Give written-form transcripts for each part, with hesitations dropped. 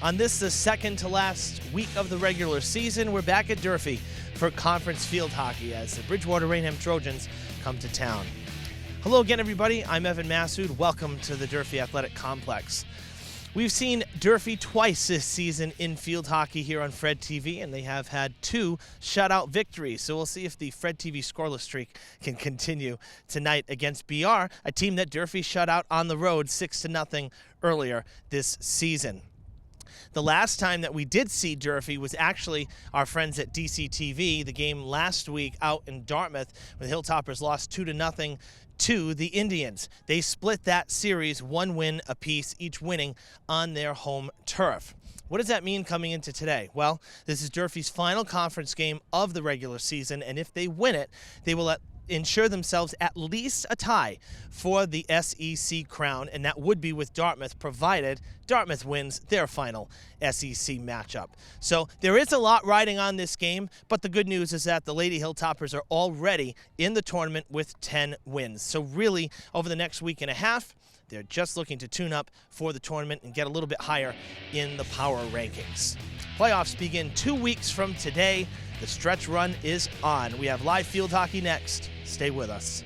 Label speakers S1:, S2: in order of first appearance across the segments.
S1: On this, the second to last week of the regular season, we're back at Durfee for conference field hockey as the Bridgewater-Raynham Trojans come to town. Hello again, everybody. I'm Evan Massoud. Welcome to the Durfee Athletic Complex. We've seen Durfee twice this season in field hockey here on Fred TV, and they have had 2 shutout victories. So we'll see if the Fred TV scoreless streak can continue tonight against BR, a team that Durfee shut out on the road 6-0 earlier this season. The last time that we did see Durfee was actually our friends at DCTV, the game last week out in Dartmouth when the Hilltoppers lost 2-0 to the Indians. They split that series 1 win apiece, each winning on their home turf. What does that mean coming into today? Well, this is Durfee's final conference game of the regular season, and if they win it, they will ensure themselves at least a tie for the SEC crown, and that would be with Dartmouth, provided Dartmouth wins their final SEC matchup. So there is a lot riding on this game, but the good news is that the Lady Hilltoppers are already in the tournament with 10 wins. So really, over the next week and a half, they're just looking to tune up for the tournament and get a little bit higher in the power rankings. Playoffs begin 2 weeks from today. The stretch run is on. We have live field hockey next. Stay with us.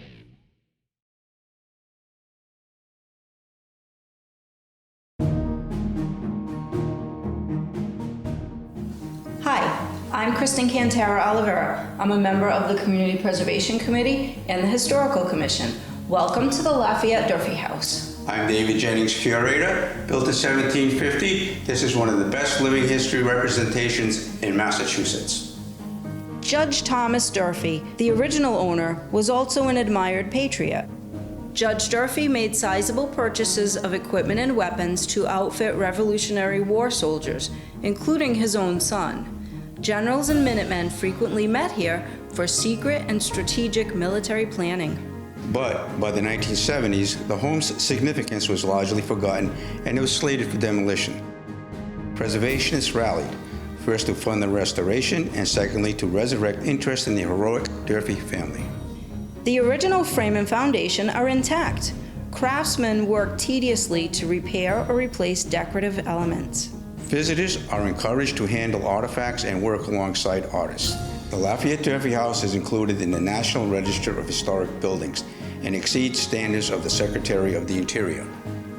S2: Hi, I'm Kristen Cantara Oliveira. I'm a member of the Community Preservation Committee and the Historical Commission. Welcome to the Lafayette Durfee House.
S3: I'm David Jennings, curator. Built in 1750, this is one of the best living history representations in Massachusetts.
S2: Judge Thomas Durfee, the original owner, was also an admired patriot. Judge Durfee made sizable purchases of equipment and weapons to outfit Revolutionary War soldiers, including his own son. Generals and Minutemen frequently met here for secret and strategic military planning.
S3: But by the 1970s, the home's significance was largely forgotten and it was slated for demolition. Preservationists rallied, first to fund the restoration and secondly to resurrect interest in the heroic Durfee family.
S2: The original frame and foundation are intact. Craftsmen worked tediously to repair or replace decorative elements.
S3: Visitors are encouraged to handle artifacts and work alongside artists. The Lafayette Durfee House is included in the National Register of Historic Buildings and exceeds standards of the Secretary of the Interior.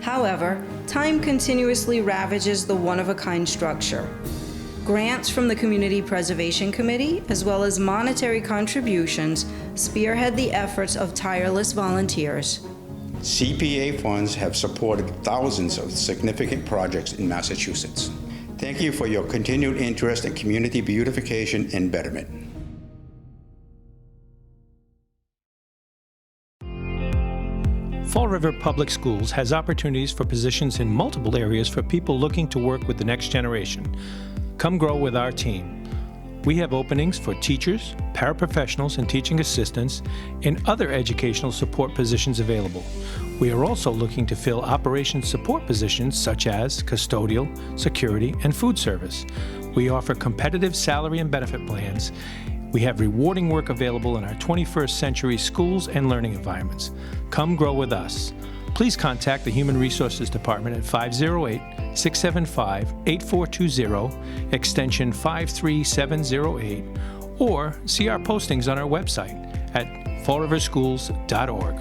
S2: However, time continuously ravages the one-of-a-kind structure. Grants from the Community Preservation Committee, as well as monetary contributions, spearhead the efforts of tireless volunteers.
S3: CPA funds have supported thousands of significant projects in Massachusetts. Thank you for your continued interest in community beautification and betterment.
S4: Fall River Public Schools has opportunities for positions in multiple areas for people looking to work with the next generation. Come grow with our team. We have openings for teachers, paraprofessionals, and teaching assistants, and other educational support positions available. We are also looking to fill operations support positions such as custodial, security, and food service. We offer competitive salary and benefit plans. We have rewarding work available in our 21st century schools and learning environments. Come grow with us. Please contact the Human Resources Department at 508-675-8420, extension 53708, or see our postings on our website at fallriverschools.org.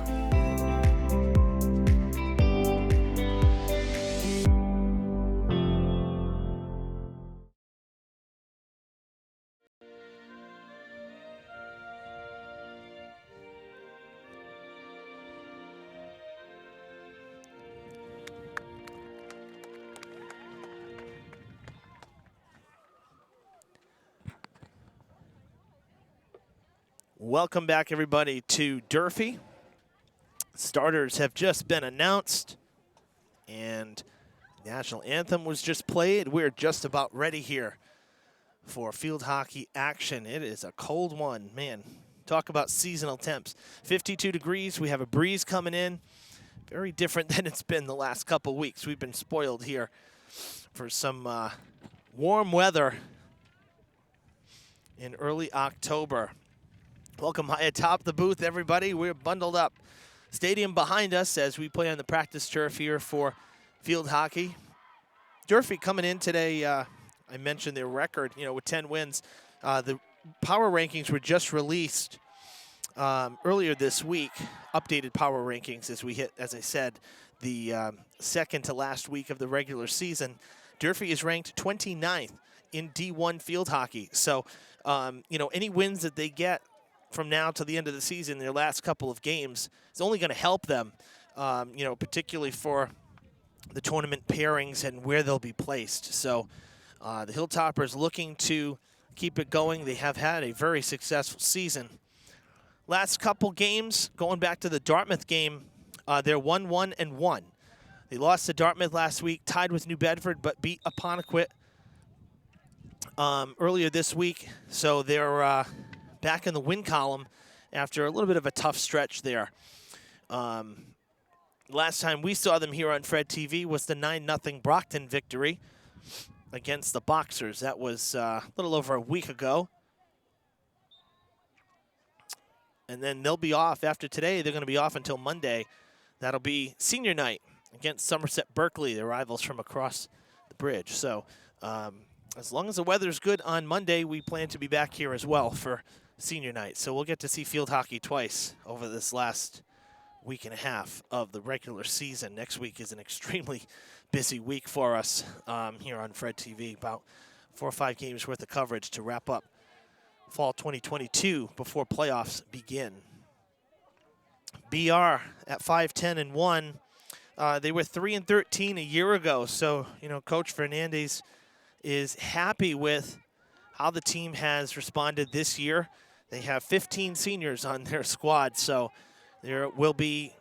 S1: Welcome back, everybody, to Durfee. Starters have just been announced, and the national anthem was just played. We're just about ready here for field hockey action. It is a cold one. Man, talk about seasonal temps. 52 degrees. We have a breeze coming in. Very different than it's been the last couple weeks. We've been spoiled here for some warm weather in early October. Welcome high atop the booth, everybody. We're bundled up. Stadium behind us as we play on the practice turf here for field hockey. Durfee coming in today, I mentioned their record, with 10 wins. The power rankings were just released earlier this week, updated power rankings as we hit, as I said, the second to last week of the regular season. Durfee is ranked 29th in D1 field hockey. So, any wins that they get from now to the end of the season, their last couple of games, is only going to help them, particularly for the tournament pairings and where they'll be placed. So the Hilltoppers looking to keep it going. They have had a very successful season. Last couple games, going back to the Dartmouth game, they're 1-1-1. They lost to Dartmouth last week, tied with New Bedford, but beat Apponequet earlier this week. So they're back in the win column after a little bit of a tough stretch there. Last time we saw them here on Fred TV was the 9-0 Brockton victory against the Boxers. That was a little over a week ago. And then they'll be off after today. They're going to be off until Monday. That'll be senior night against Somerset Berkeley, their rivals from across the bridge. So as long as the weather's good on Monday, we plan to be back here as well for senior night. So we'll get to see field hockey twice over this last week and a half of the regular season. Next week is an extremely busy week for us here on Fred TV. About 4 or 5 games worth of coverage to wrap up fall 2022 before playoffs begin. BR at 5-10-1. They were 3-13 a year ago. So, Coach Fernandez is happy with how the team has responded this year. They have 15 seniors on their squad, so there will be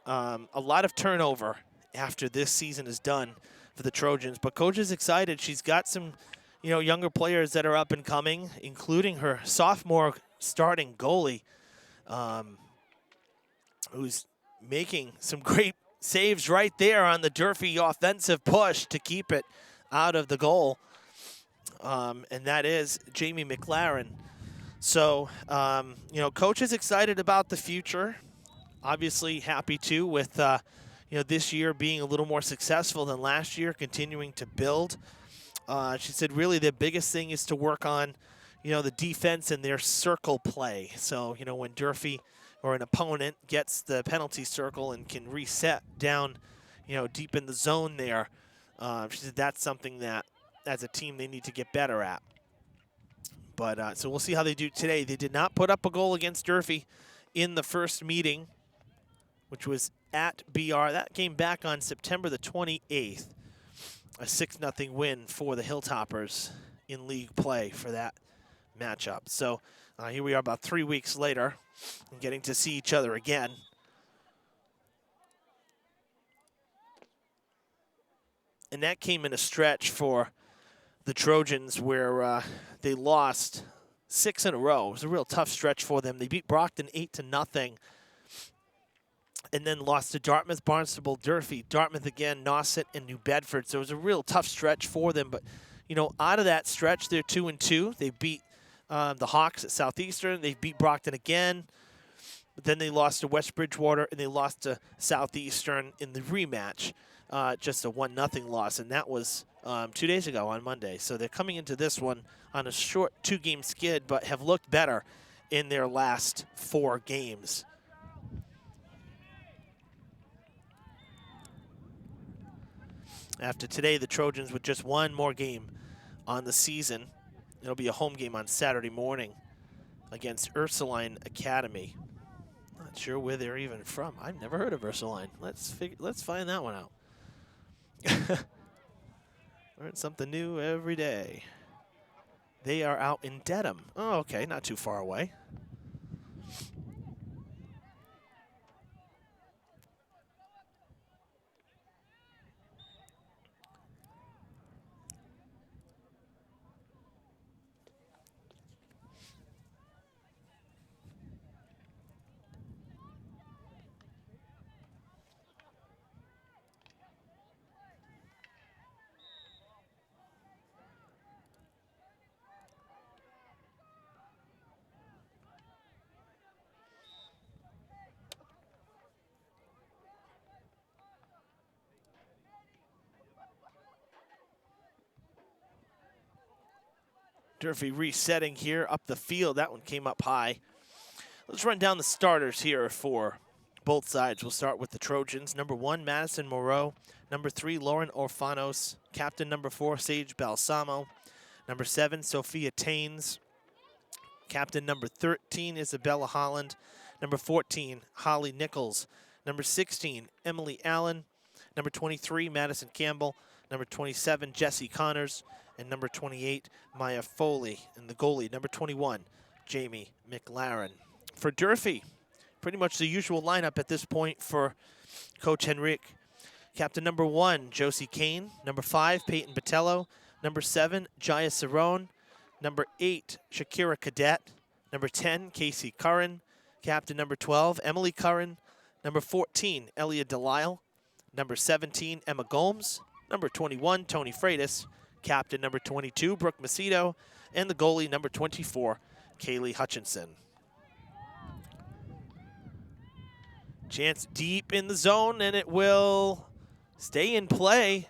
S1: a lot of turnover after this season is done for the Trojans. But Coach is excited. She's got some, younger players that are up and coming, including her sophomore starting goalie, who's making some great saves right there on the Durfee offensive push to keep it out of the goal. And that is Jamie McLaren. So, Coach is excited about the future. Obviously happy, too, with, this year being a little more successful than last year, continuing to build. She said really the biggest thing is to work on, the defense and their circle play. So, when Durfee or an opponent gets the penalty circle and can reset down, deep in the zone there, she said that's something that, as a team, they need to get better at. But so we'll see how they do today. They did not put up a goal against Durfee in the first meeting, which was at BR. That came back on September the 28th. A 6-0 win for the Hilltoppers in league play for that matchup. So here we are about 3 weeks later and getting to see each other again. And that came in a stretch for the Trojans where they lost 6 in a row. It was a real tough stretch for them. They beat Brockton 8-0 and then lost to Dartmouth, Barnstable, Durfee, Dartmouth again, Nauset, and New Bedford. So it was a real tough stretch for them. But, out of that stretch, they're 2-2. They beat the Hawks at Southeastern. They beat Brockton again. But then they lost to West Bridgewater, and they lost to Southeastern in the rematch. Just a 1-0 loss, and that was 2 days ago on Monday. So they're coming into this one on a short 2-game skid, but have looked better in their last 4 games. After today, the Trojans with just one more game on the season. It'll be a home game on Saturday morning against Ursuline Academy. Not sure where they're even from. I've never heard of Ursuline. Let's find that one out. Learn something new every day. They are out in Dedham. Oh, okay, not too far away. Durfee resetting here up the field. That one came up high. Let's run down the starters here for both sides. We'll start with the Trojans. Number 1, Madison Moreau. Number 3, Lauren Orfanos. Captain number 4, Sage Balsamo. Number 7, Sophia Taines. Captain number 13, Isabella Holland. Number 14, Holly Nichols. Number 16, Emily Allen. Number 23, Madison Campbell. Number 27, Jessie Connors. And number 28, Maya Foley. And the goalie, number 21, Jamie McLaren. For Durfee, pretty much the usual lineup at this point for Coach Henrique. Captain number 1, Josie Kane. Number 5, Peyton Botello. Number 7, Jaya Cerrone. Number 8, Shakira Cadet. Number 10, Casey Curran. Captain number 12, Emily Curran. Number 14, Elia Delisle. Number 17, Emma Gomes. Number 21, Tony Freitas. Captain number 22, Brooke Macedo. And the goalie, number 24, Kaylee Hutchinson. Chance deep in the zone, and it will stay in play.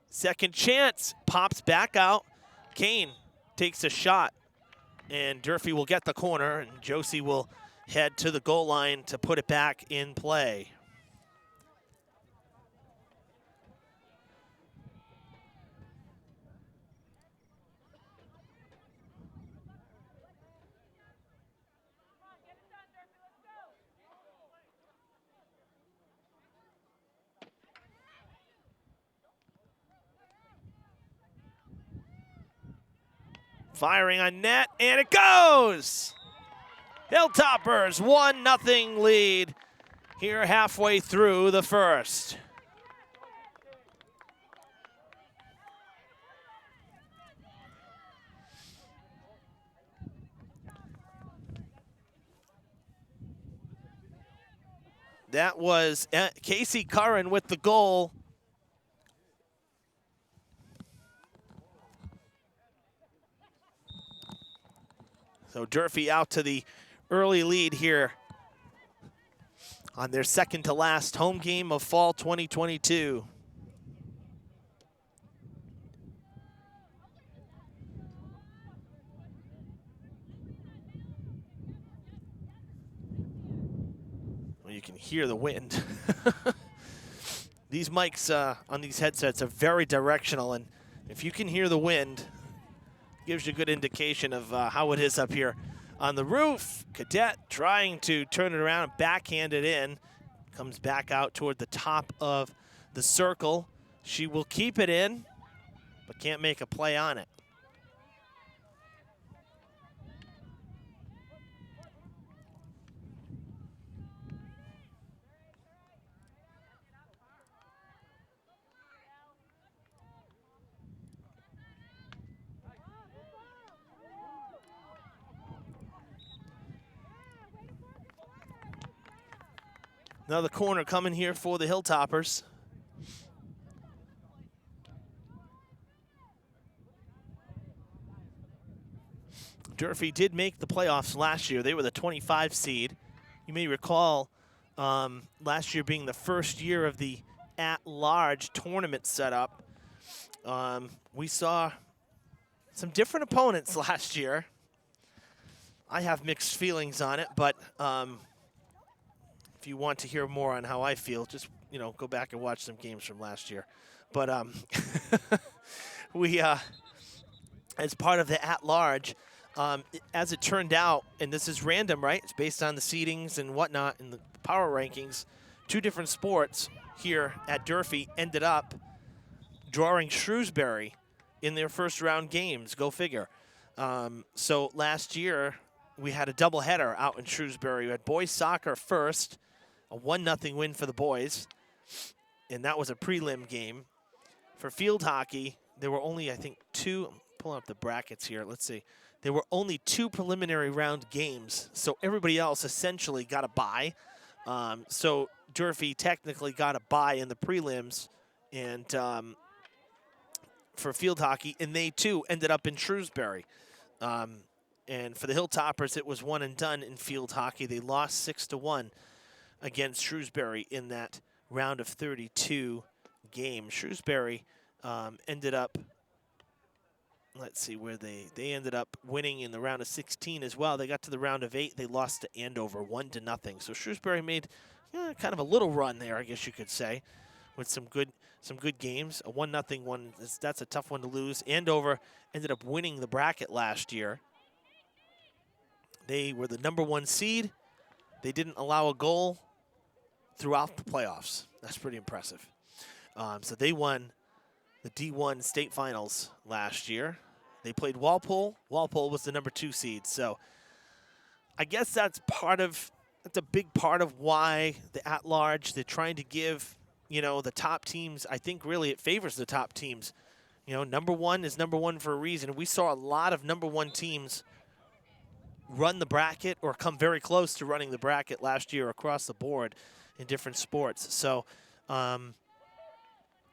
S1: Second chance, pops back out. Kane takes a shot, and Durfee will get the corner, and Josie will head to the goal line to put it back in play. Firing on net, and it goes! Hilltoppers, 1-0 lead here halfway through the first. That was Casey Curran with the goal. So Durfee out to the early lead here on their second to last home game of fall 2022. Well, you can hear the wind. These mics on these headsets are very directional, and if you can hear the wind, gives you a good indication of how it is up here on the roof. Cadet trying to turn it around and backhand it in. Comes back out toward the top of the circle. She will keep it in, but can't make a play on it. Another corner coming here for the Hilltoppers. Durfee did make the playoffs last year. They were the 25 seed. You may recall last year being the first year of the at-large tournament setup. We saw some different opponents last year. I have mixed feelings on it, but if you want to hear more on how I feel, just, you know, go back and watch some games from last year. But we, as part of the at-large, as it turned out, and this is random, right? It's based on the seedings and whatnot and the power rankings. 2 different sports here at Durfee ended up drawing Shrewsbury in their first round games. Go figure. So last year, we had a doubleheader out in Shrewsbury. We had boys soccer first, a 1-0 win for the boys, and that was a prelim game. For field hockey, there were only, I think, 2. I'm pulling up the brackets here. Let's see. There were only 2 preliminary round games, so everybody else essentially got a bye. So Durfee technically got a bye in the prelims, and for field hockey, and they too ended up in Shrewsbury. And for the Hilltoppers, it was one and done in field hockey. They lost 6-1 against Shrewsbury in that round of 32 game. Shrewsbury ended up, let's see where they ended up winning in the round of 16 as well. They got to the round of 8. They lost to Andover 1-0. So Shrewsbury made kind of a little run there, I guess you could say, with some good games. A 1-0 one, that's a tough one to lose. Andover ended up winning the bracket last year. They were the #1 seed. They didn't allow a goal throughout the playoffs. That's pretty impressive. So they won the D1 state finals last year. They played Walpole. Walpole was the #2 seed. So I guess that's a big part of why the at-large, they're trying to give, the top teams, I think really it favors the top teams. #1 is #1 for a reason. We saw a lot of #1 teams run the bracket or come very close to running the bracket last year across the board in different sports. So,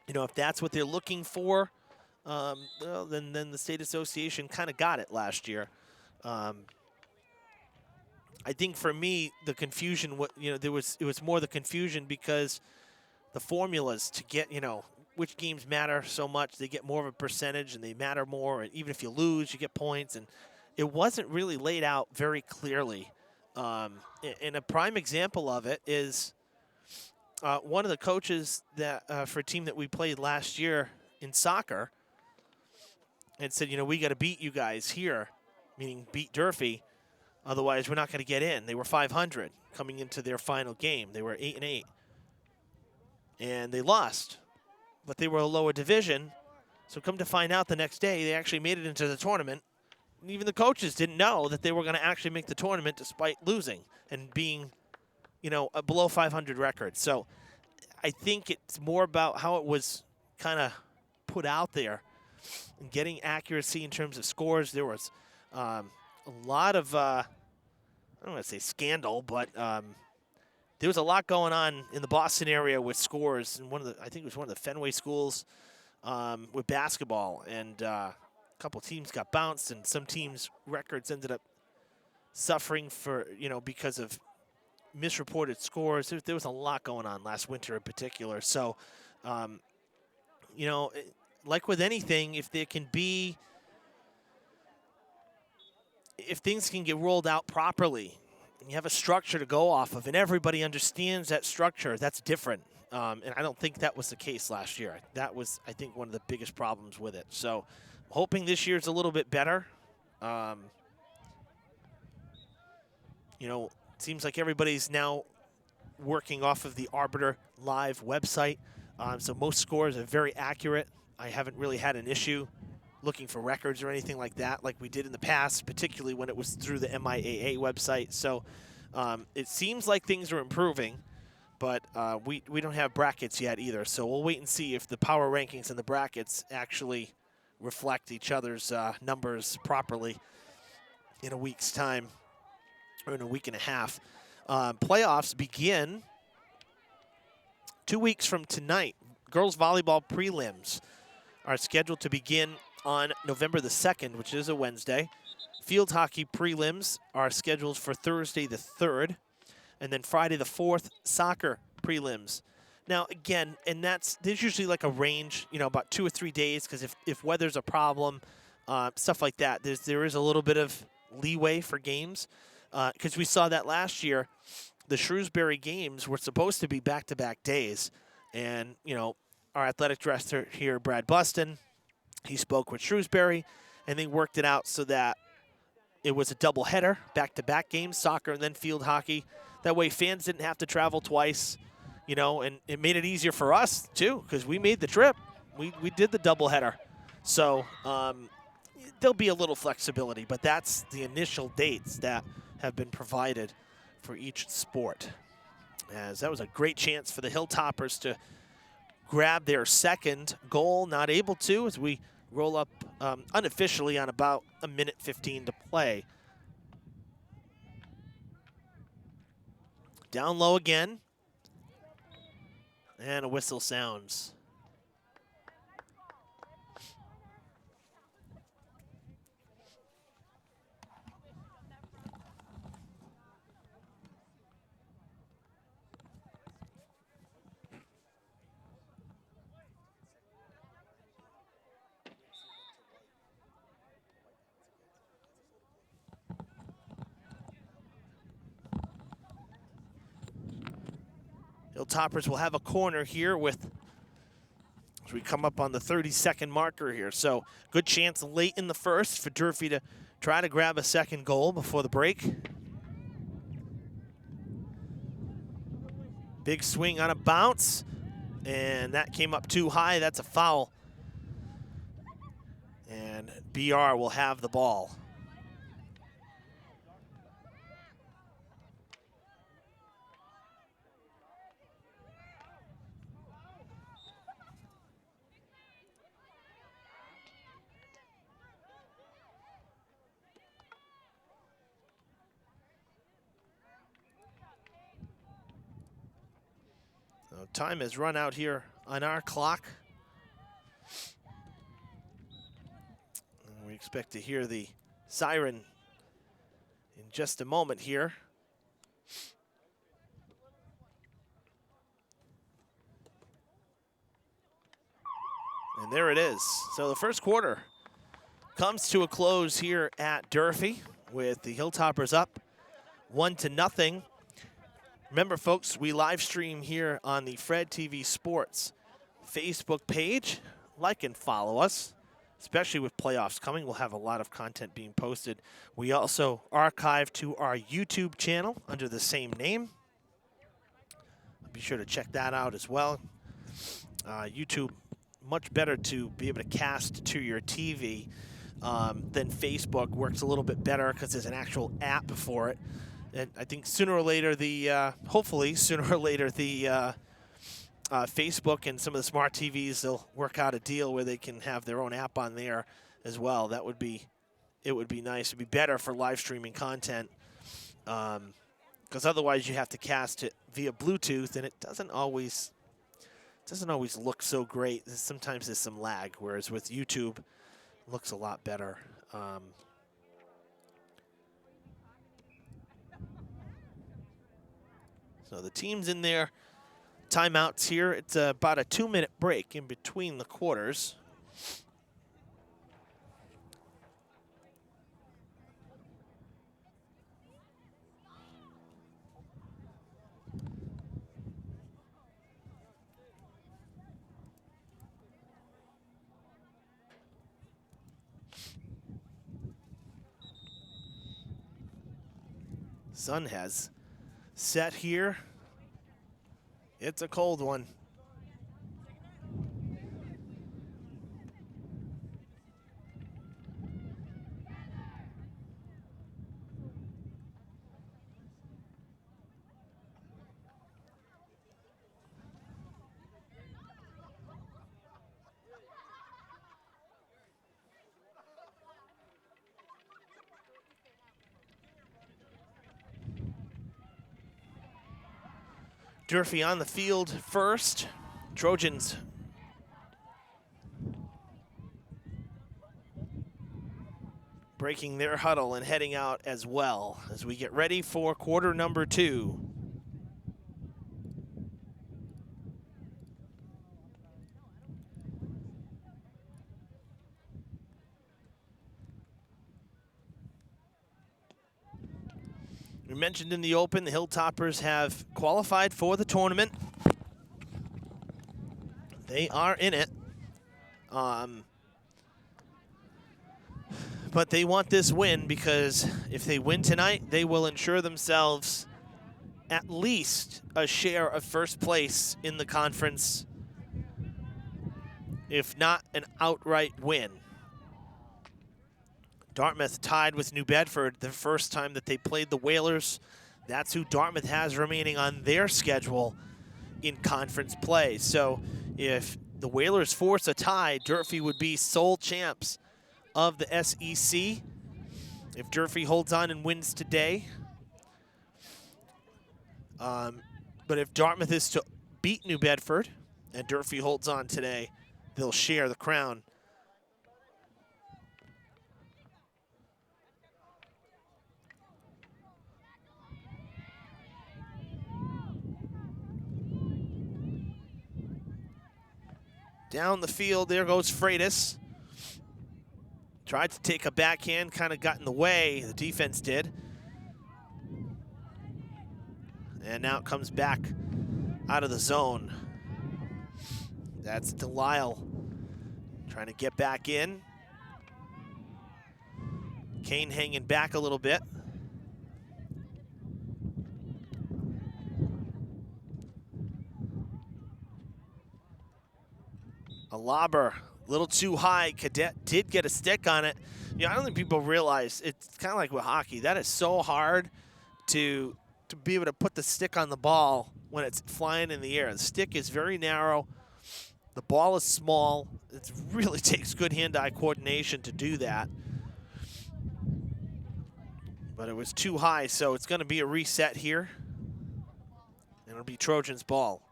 S1: if that's what they're looking for, then the state association kind of got it last year. I think for me, the confusion, it was more the confusion because the formulas to get, which games matter so much. They get more of a percentage and they matter more. And even if you lose, you get points. And it wasn't really laid out very clearly. And a prime example of it is one of the coaches that for a team that we played last year in soccer and said, we got to beat you guys here, meaning beat Durfee. Otherwise, we're not going to get in. They were 500 coming into their final game. They were 8-8. And they lost. But they were a lower division. So come to find out the next day, they actually made it into the tournament. And even the coaches didn't know that they were going to actually make the tournament despite losing and being, a below 500 record. So I think it's more about how it was kind of put out there and getting accuracy in terms of scores. There was a lot of, I don't want to say scandal, but there was a lot going on in the Boston area with scores. And I think it was one of the Fenway schools with basketball. And a couple teams got bounced, and some teams' records ended up suffering for, because of misreported scores. There was a lot going on last winter in particular. So, like with anything, if things can get rolled out properly, and you have a structure to go off of, and everybody understands that structure, that's different. And I don't think that was the case last year. That was, I think, one of the biggest problems with it. So, hoping this year's a little bit better. Seems like everybody's now working off of the Arbiter Live website. So most scores are very accurate. I haven't really had an issue looking for records or anything like that like we did in the past, particularly when it was through the MIAA website. So it seems like things are improving, but we don't have brackets yet either. So we'll wait and see if the power rankings and the brackets actually reflect each other's numbers properly in a week's time or in a week and a half. Playoffs begin 2 weeks from tonight. Girls volleyball prelims are scheduled to begin on November the 2nd, which is a Wednesday. Field hockey prelims are scheduled for Thursday the 3rd. And then Friday the 4th, soccer prelims. Now, again, and there's usually like a range, about 2 or 3 days, because if weather's a problem, stuff like that, there is a little bit of leeway for games. Because we saw that last year, the Shrewsbury games were supposed to be back-to-back days. And, our athletic director here, Brad Buston, he spoke with Shrewsbury, and they worked it out so that it was a doubleheader, back-to-back games, soccer and then field hockey. That way fans didn't have to travel twice, and it made it easier for us, too, because we made the trip. We did the doubleheader. So there'll be a little flexibility, but that's the initial dates that have been provided for each sport. As that was a great chance for the Hilltoppers to grab their second goal, not able to, as we roll up unofficially on about 1:15 to play. Down low again, and a whistle sounds. Hilltoppers will have a corner here as we come up on the 30-second marker here. So good chance late in the first for Durfee to try to grab a second goal before the break. Big swing on a bounce, and that came up too high. That's a foul. And BR will have the ball. So time has run out here on our clock. And we expect to hear the siren in just a moment here. And there it is. So the first quarter comes to a close here at Durfee with the Hilltoppers up 1-0. Remember, folks, we live stream here on the Fred TV Sports Facebook page. Like and follow us, especially with playoffs coming. We'll have a lot of content being posted. We also archive to our YouTube channel under the same name. Be sure to check that out as well. YouTube, much better to be able to cast to your TV than Facebook. Works a little bit better because there's an actual app for it. And I think sooner or later, hopefully sooner or later, Facebook and some of the smart TVs, they'll work out a deal where they can have their own app on there as well. It would be nice. It'd be better for live streaming content, because otherwise you have to cast it via Bluetooth, and it doesn't always look so great. Sometimes there's some lag, whereas with YouTube, it looks a lot better. So the team's in their timeouts here. It's about a 2-minute break in between the quarters. Sun has set here. It's a cold one. Durfee on the field first. Trojans breaking their huddle and heading out as well as we get ready for quarter number 2. We mentioned in the open, the Hilltoppers have qualified for the tournament. They are in it. But they want this win, because if they win tonight, they will ensure themselves at least a share of first place in the conference, if not an outright win. Dartmouth tied with New Bedford the first time that they played the Whalers. That's who Dartmouth has remaining on their schedule in conference play. So if the Whalers force a tie, Durfee would be sole champs of the SEC. If Durfee holds on and wins today. But if Dartmouth is to beat New Bedford and Durfee holds on today, they'll share the crown. Down the field, there goes Freitas. Tried to take a backhand, kind of got in the way. The defense did. And now it comes back out of the zone. That's Delisle trying to get back in. Kane hanging back a little bit. A lobber, a little too high. Cadet did get a stick on it. You know, I don't think people realize, it's kind of like with hockey. That is so hard to be able to put the stick on the ball when it's flying in the air. The stick is very narrow. The ball is small. It really takes good hand-eye coordination to do that. But it was too high, so it's going to be a reset here. And it'll be Trojans' ball.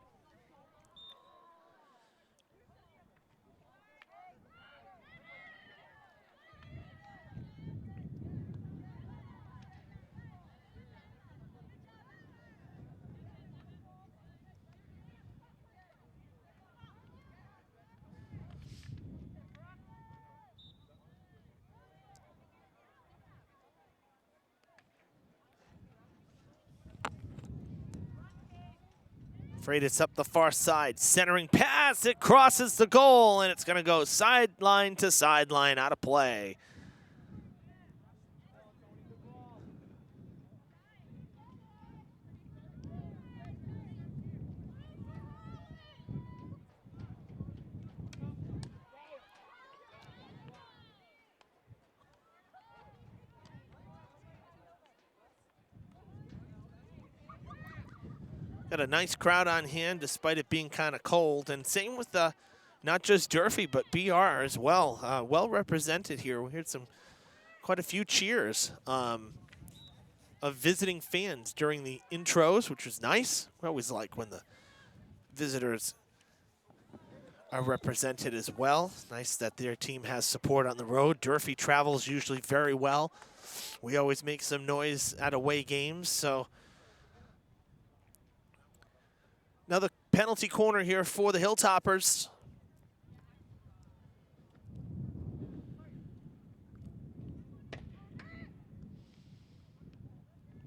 S1: Freitas up the far side, centering pass, it crosses the goal, and it's going to go sideline to sideline, out of play. Got a nice crowd on hand despite it being kind of cold. And same with not just Durfee, but BR as well. Well represented here. We heard quite a few cheers of visiting fans during the intros, which was nice. We always like when the visitors are represented as well. Nice that their team has support on the road. Durfee travels usually very well. We always make some noise at away games, so. Another penalty corner here for the Hilltoppers.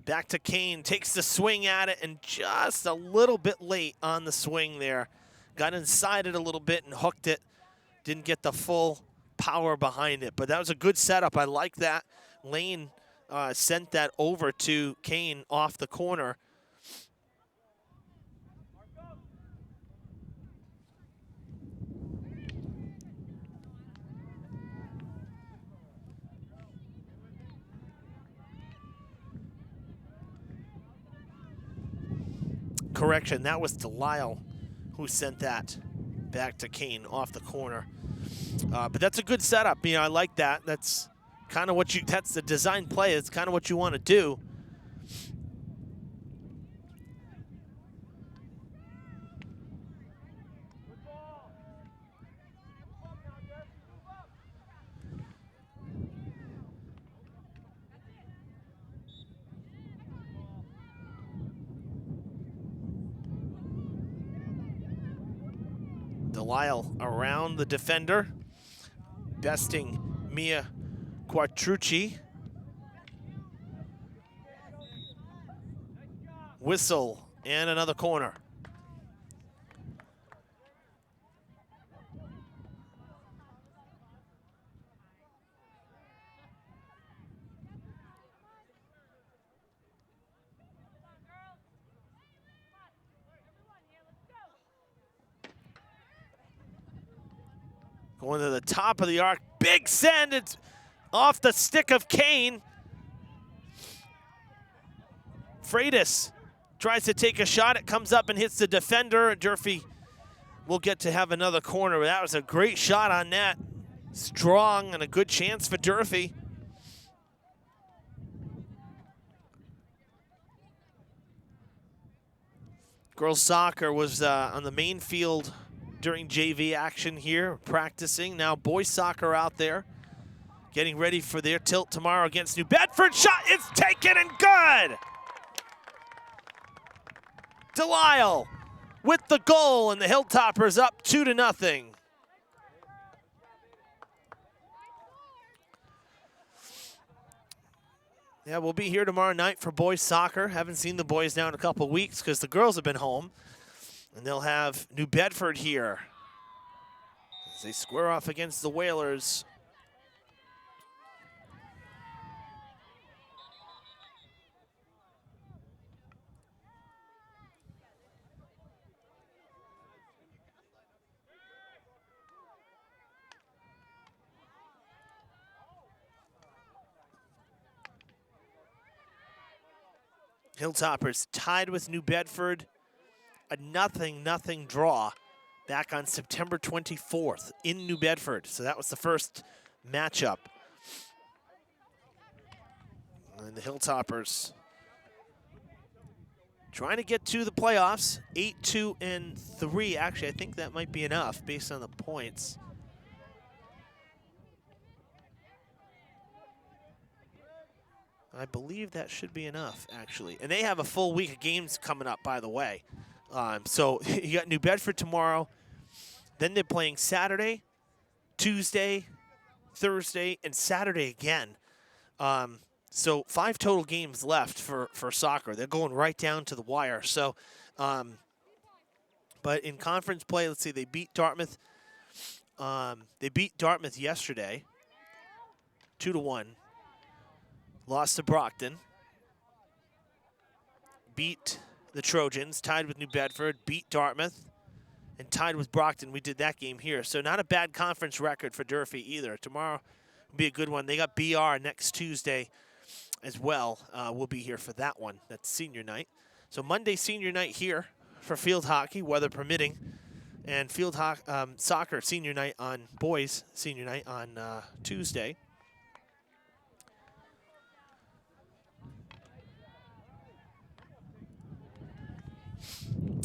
S1: Back to Kane, takes the swing at it, and just a little bit late on the swing there. Got inside it a little bit and hooked it. Didn't get the full power behind it, but that was a good setup. I like that. Lane sent that over to Kane off the corner. Correction, that was Delisle who sent that back to Kane off the corner. But that's a good setup. You know, I like that. That's kind of that's the design play. It's kind of what you want to do. Delisle around the defender, besting Mia Quattrucci. Whistle and another corner. Going to the top of the arc, big send, it's off the stick of Kane. Freitas tries to take a shot, it comes up and hits the defender. Durfee will get to have another corner. That was a great shot on net. Strong and a good chance for Durfee. Girls soccer was on the main field during JV action here, practicing. Now boys soccer out there, getting ready for their tilt tomorrow against New Bedford. Shot is taken and good! Delisle with the goal, and the Hilltoppers up 2-0. Yeah, we'll be here tomorrow night for boys soccer. Haven't seen the boys now in a couple weeks because the girls have been home. And they'll have New Bedford here as they square off against the Whalers. Hilltoppers tied with New Bedford, a 0-0 draw back on September 24th in New Bedford. So that was the first matchup. And the Hilltoppers trying to get to the playoffs, 8-2-3. Actually, I think that might be enough based on the points. I believe that should be enough, actually. And they have a full week of games coming up, by the way. So you got New Bedford tomorrow. Then they're playing Saturday, Tuesday, Thursday, and Saturday again. So 5 total games left for soccer. They're going right down to the wire. So, but in conference play, let's see, they beat Dartmouth. They beat Dartmouth yesterday, 2-1. Lost to Brockton. Beat the Trojans, tied with New Bedford, beat Dartmouth, and tied with Brockton. We did that game here. So not a bad conference record for Durfee either. Tomorrow will be a good one. They got BR next Tuesday as well. We'll be here for that one. That's senior night. So Monday senior night here for field hockey, weather permitting, and field soccer senior night on boys senior night on Tuesday.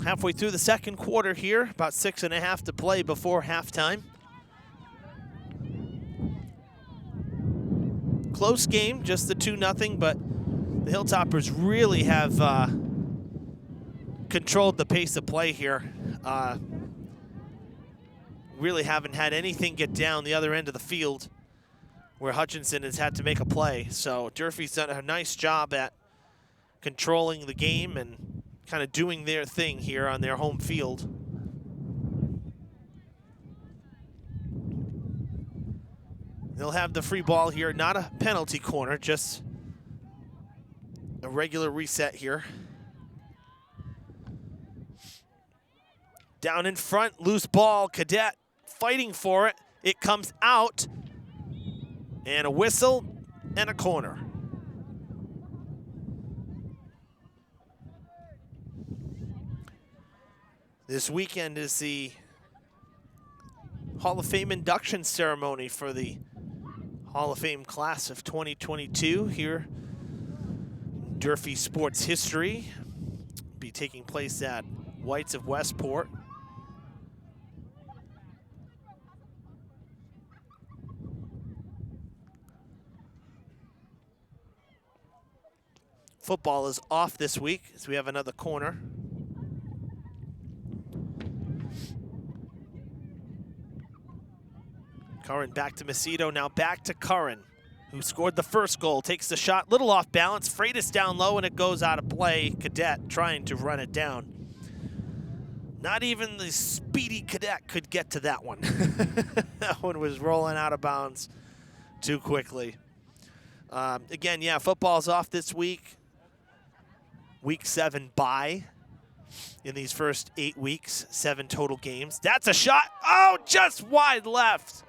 S1: Halfway through the second quarter here, about 6.5 to play before halftime. Close game, just the 2-0, but the Hilltoppers really have controlled the pace of play here. Really haven't had anything get down the other end of the field where Hutchinson has had to make a play. So Durfee's done a nice job at controlling the game and kind of doing their thing here on their home field. They'll have the free ball here, not a penalty corner, just a regular reset here. Down in front, loose ball, Cadet fighting for it. It comes out, and a whistle and a corner. This weekend is the Hall of Fame induction ceremony for the Hall of Fame class of 2022 here. Durfee sports history be taking place at Whites of Westport. Football is off this week as we have another corner. Curran back to Macedo, now back to Curran, who scored the first goal, takes the shot, little off balance, Freitas down low, and it goes out of play. Cadet trying to run it down. Not even the speedy Cadet could get to that one. That one was rolling out of bounds too quickly. Again, yeah, football's off this week. Week 7 bye in these first 8 weeks, 7 total games. That's a shot, oh, just wide left.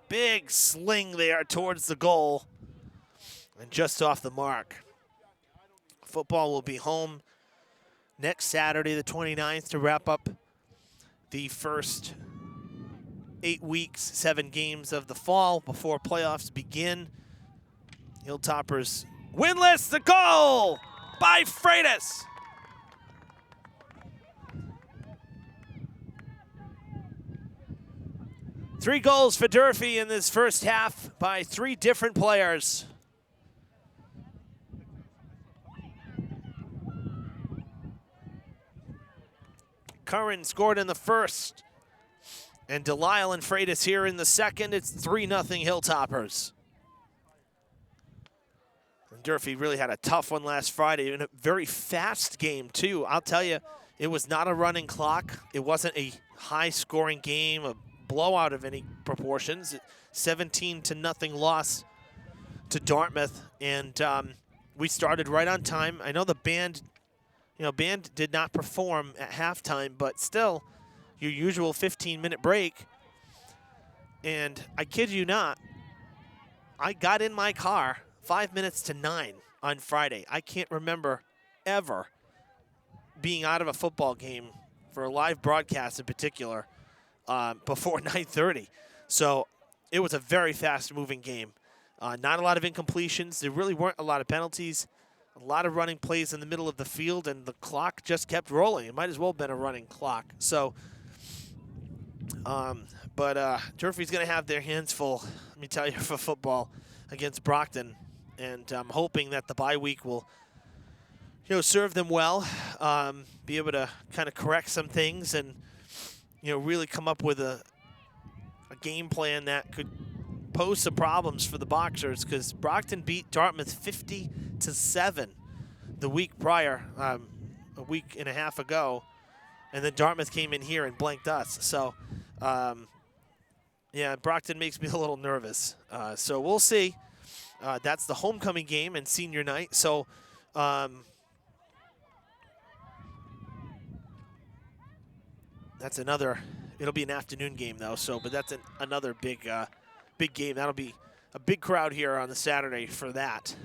S1: Big sling there towards the goal and just off the mark. Football will be home next Saturday, the 29th, to wrap up the first 8 weeks, 7 games of the fall before playoffs begin. Hilltoppers winless, the goal by Freitas. Three goals for Durfee in this first half by 3 different players. Curran scored in the first, and Delisle and Freitas here in the second. It's 3-0 Hilltoppers. Durfee really had a tough one last Friday, and a very fast game, too. I'll tell you, it was not a running clock. It wasn't a high-scoring game, a blowout of any proportions. 17-0 loss to Dartmouth, and we started right on time. I know the band, band did not perform at halftime, but still, your usual 15-minute break. And I kid you not, I got in my car 5 minutes to 9 on Friday. I can't remember ever being out of a football game for a live broadcast in particular before 9:30. So it was a very fast-moving game. Not a lot of incompletions. There really weren't a lot of penalties. A lot of running plays in the middle of the field, and the clock just kept rolling. It might as well have been a running clock. So, but Durfee's going to have their hands full, let me tell you, for football against Brockton. And I'm hoping that the bye week will, serve them well, be able to kind of correct some things and, really come up with a game plan that could pose some problems for the Boxers, because Brockton beat Dartmouth 50-7 the week prior, a week and a half ago, and then Dartmouth came in here and blanked us. So, yeah, Brockton makes me a little nervous. So we'll see. That's the homecoming game and senior night. So, that's another. It'll be an afternoon game though. So, but that's another big game. That'll be a big crowd here on the Saturday for that.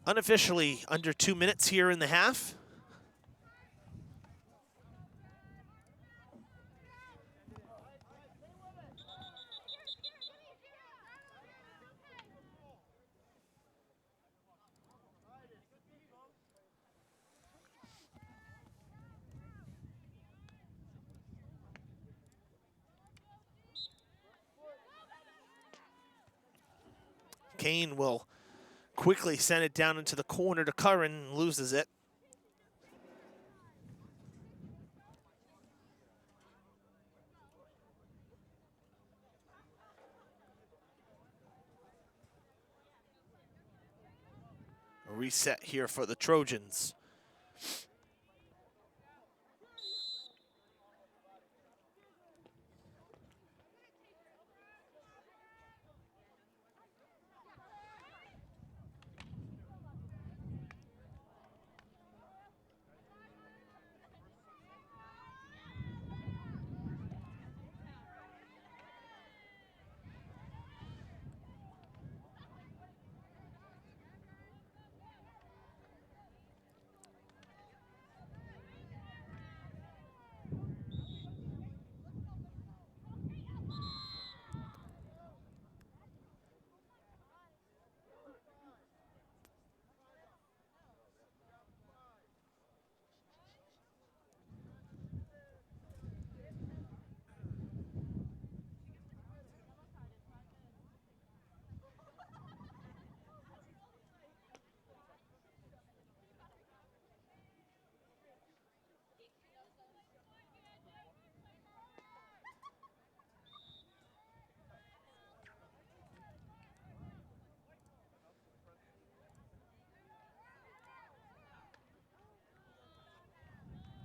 S1: Unofficially under 2 minutes here in the half. Kane will quickly send it down into the corner to Curran and loses it. A reset here for the Trojans.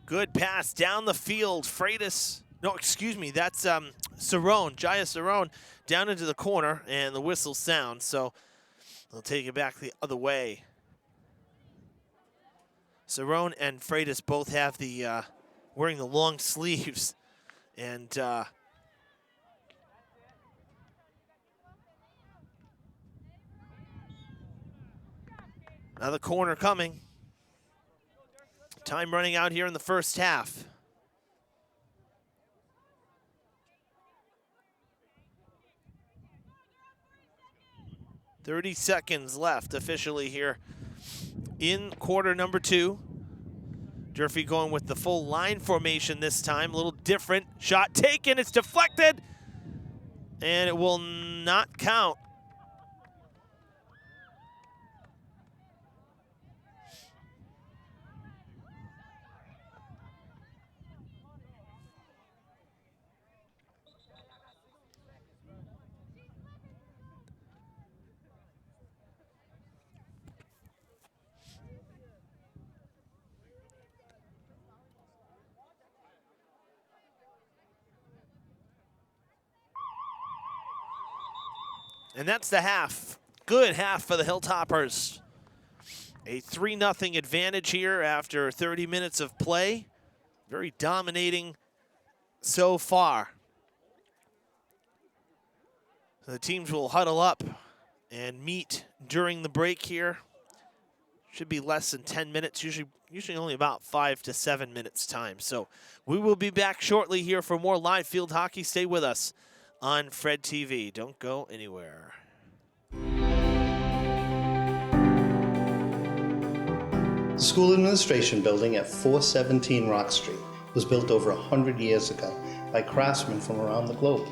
S1: Good pass down the field. Freitas, no, excuse me, that's Cerrone, Jaya Cerrone, down into the corner, and the whistle sounds, so they'll take it back the other way. Cerrone and Freitas both have the, wearing the long sleeves, and another corner coming. Time running out here in the first half. .30 seconds left officially here in quarter number 2. Durfee going with the full line formation this time. A little different. Shot taken. It's deflected. And it will not count. And that's the half. Good half for the Hilltoppers. A 3-0 advantage here after 30 minutes of play. Very dominating so far. The teams will huddle up and meet during the break here. Should be less than 10 minutes, usually only about 5 to 7 minutes time. So we will be back shortly here for more live field hockey. Stay with us on Fred TV. Don't go anywhere.
S5: The school administration building at 417 Rock Street was built over 100 years ago by craftsmen from around the globe.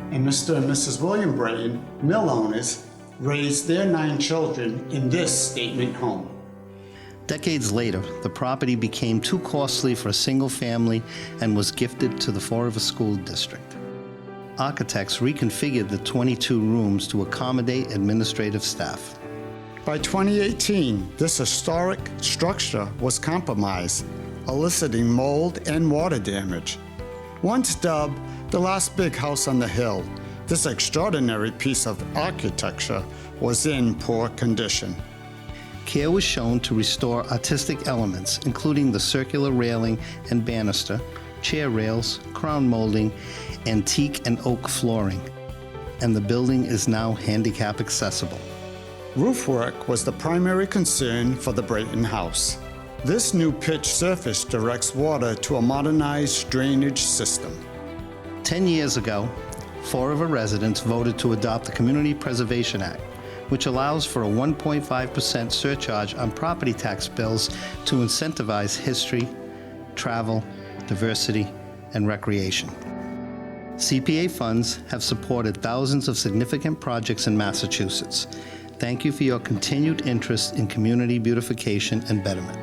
S6: And Mr. and Mrs. William Brayton, mill owners, raised their 9 children in this statement home.
S5: Decades later, the property became too costly for a single family and was gifted to the Fall River School District. Architects reconfigured the 22 rooms to accommodate administrative staff.
S6: By 2018, this historic structure was compromised, eliciting mold and water damage. Once dubbed the last big house on the hill, this extraordinary piece of architecture was in poor condition.
S5: Care was shown to restore artistic elements, including the circular railing and banister, chair rails, crown molding, antique and oak flooring. And the building is now handicap accessible.
S6: Roof work was the primary concern for the Brayton house. This new pitched surface directs water to a modernized drainage system.
S5: 10 years ago, Fall River residents voted to adopt the Community Preservation Act, which allows for a 1.5% surcharge on property tax bills to incentivize history, travel, diversity, and recreation. CPA funds have supported thousands of significant projects in Massachusetts. Thank you for your continued interest in community beautification and betterment.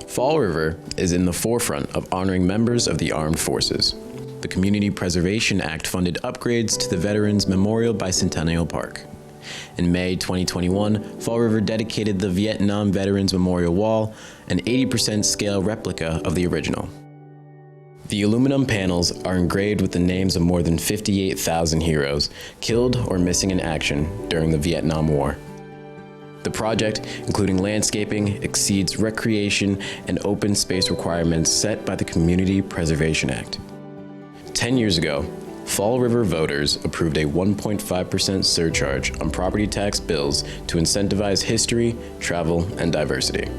S7: Fall River is in the forefront of honoring members of the armed forces. The Community Preservation Act funded upgrades to the Veterans Memorial Bicentennial Park. In May 2021, Fall River dedicated the Vietnam Veterans Memorial Wall, an 80% scale replica of the original. The aluminum panels are engraved with the names of more than 58,000 heroes killed or missing in action during the Vietnam War. The project, including landscaping, exceeds recreation and open space requirements set by the Community Preservation Act. 10 years ago, Fall River voters approved a 1.5% surcharge on property tax bills to incentivize history, travel, and diversity.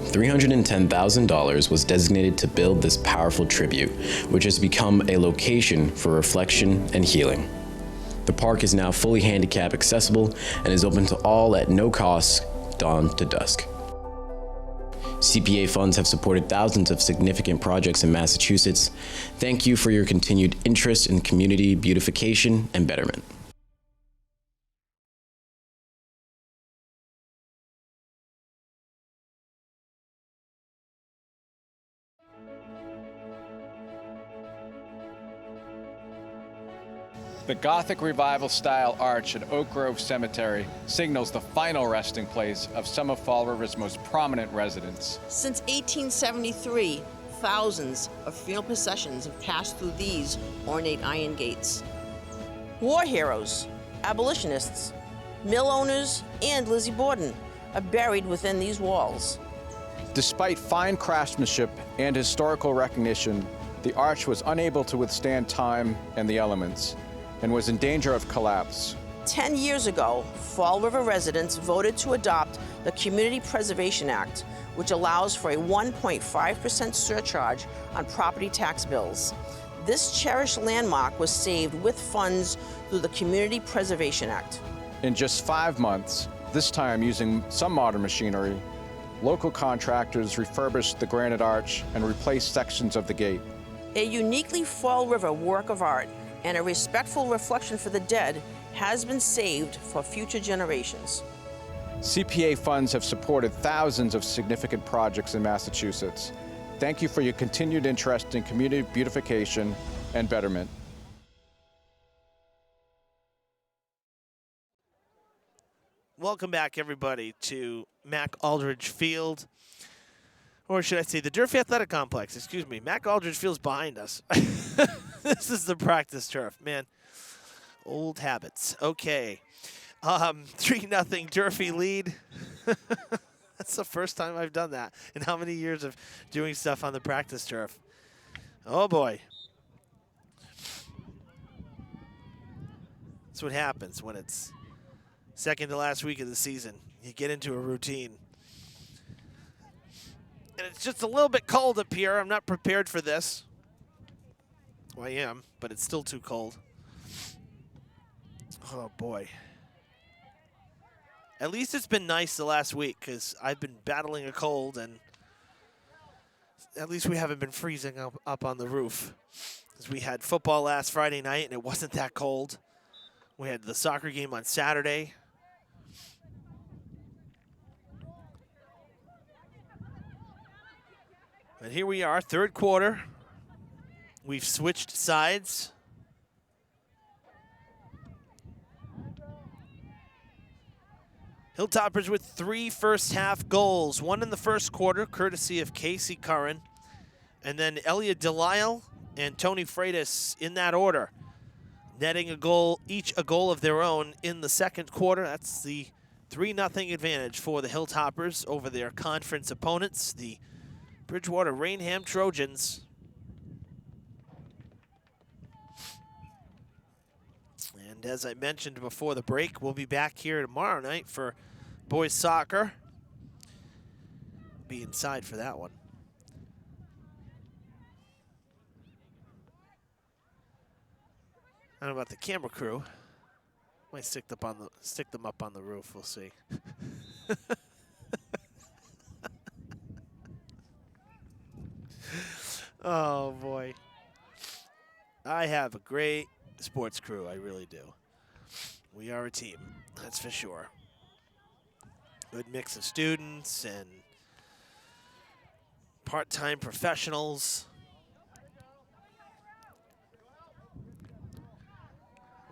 S7: $310,000 was designated to build this powerful tribute, which has become a location for reflection and healing. The park is now fully handicap accessible and is open to all at no cost, dawn to dusk. CPA funds have supported thousands of significant projects in Massachusetts. Thank you for your continued interest in community beautification and betterment.
S8: The Gothic Revival-style arch at Oak Grove Cemetery signals the final resting place of some of Fall River's most prominent residents.
S9: Since 1873, thousands of funeral processions have passed through these ornate iron gates. War heroes, abolitionists, mill owners, and Lizzie Borden are buried within these walls.
S8: Despite fine craftsmanship and historical recognition, the arch was unable to withstand time and the elements, and was in danger of collapse.
S9: 10 years ago, Fall River residents voted to adopt the Community Preservation Act, which allows for a 1.5% surcharge on property tax bills. This cherished landmark was saved with funds through the Community Preservation Act.
S8: In just 5 months, this time using some modern machinery, local contractors refurbished the granite arch and replaced sections of the gate.
S9: A uniquely Fall River work of art and a respectful reflection for the dead has been saved for future generations.
S8: CPA funds have supported thousands of significant projects in Massachusetts. Thank you for your continued interest in community beautification and betterment.
S1: Welcome back, everybody, to Mac Aldridge Field. Or should I say the Durfee Athletic Complex, excuse me. Mac Aldridge Field's behind us. This is the practice turf, man. Old habits. Okay. 3-0 Durfee lead. That's the first time I've done that in how many years of doing stuff on the practice turf. Oh, boy. That's what happens when it's second to last week of the season. You get into a routine. And it's just a little bit cold up here. I'm not prepared for this. Well, I am, but it's still too cold. Oh, boy. At least it's been nice the last week because I've been battling a cold, and at least we haven't been freezing up on the roof. Because we had football last Friday night, and it wasn't that cold. We had the soccer game on Saturday. And here we are, third quarter. We've switched sides. Hilltoppers with 3 first-half goals. 1 in the first quarter, courtesy of Casey Curran. And then Elliot Delisle and Tony Freitas in that order. Netting a goal, each a goal of their own in the second quarter. That's the 3-0 advantage for the Hilltoppers over their conference opponents, the Bridgewater-Raynham Trojans. And as I mentioned before the break, we'll be back here tomorrow night for boys soccer. Be inside for that one. I don't know about the camera crew. Might stick them up on the roof. We'll see. Oh boy. I have a great sports crew. I really do. We are a team. That's for sure. Good mix of students and part-time professionals.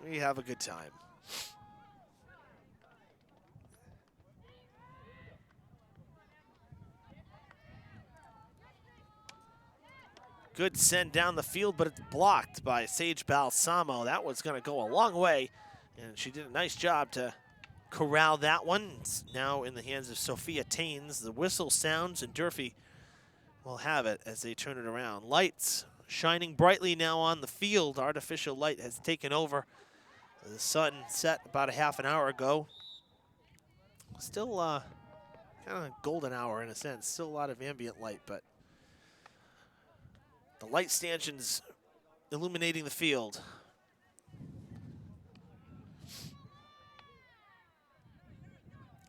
S1: We have a good time. Good send down the field, but it's blocked by Sage Balsamo. That one's going to go a long way, and she did a nice job to corral that one. It's now in the hands of Sophia Taines. The whistle sounds, and Durfee will have it as they turn it around. Lights shining brightly now on the field. Artificial light has taken over. The sun set about a half an hour ago. Still kind of a golden hour in a sense. Still a lot of ambient light, but the light stanchions illuminating the field.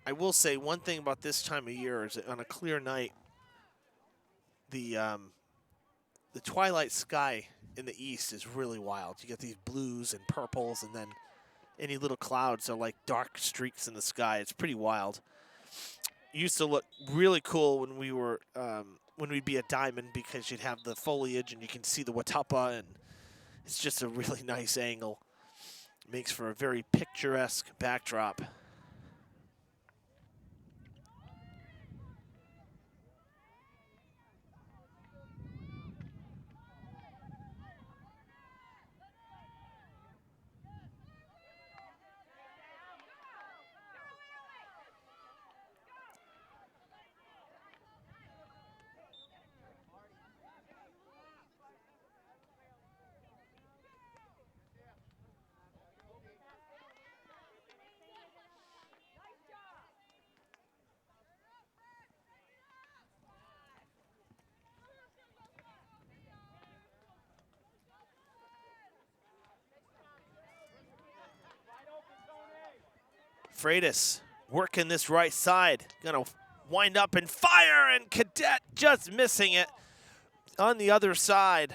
S1: I will say one thing about this time of year is that on a clear night, the twilight sky in the east is really wild. You get these blues and purples, and then any little clouds are like dark streaks in the sky. It's pretty wild. It used to look really cool when we were when we'd be at Diamond because you'd have the foliage and you can see the Watuppa, and it's just a really nice angle. It makes for a very picturesque backdrop. Freitas working this right side. Gonna wind up and fire, and Cadet just missing it on the other side.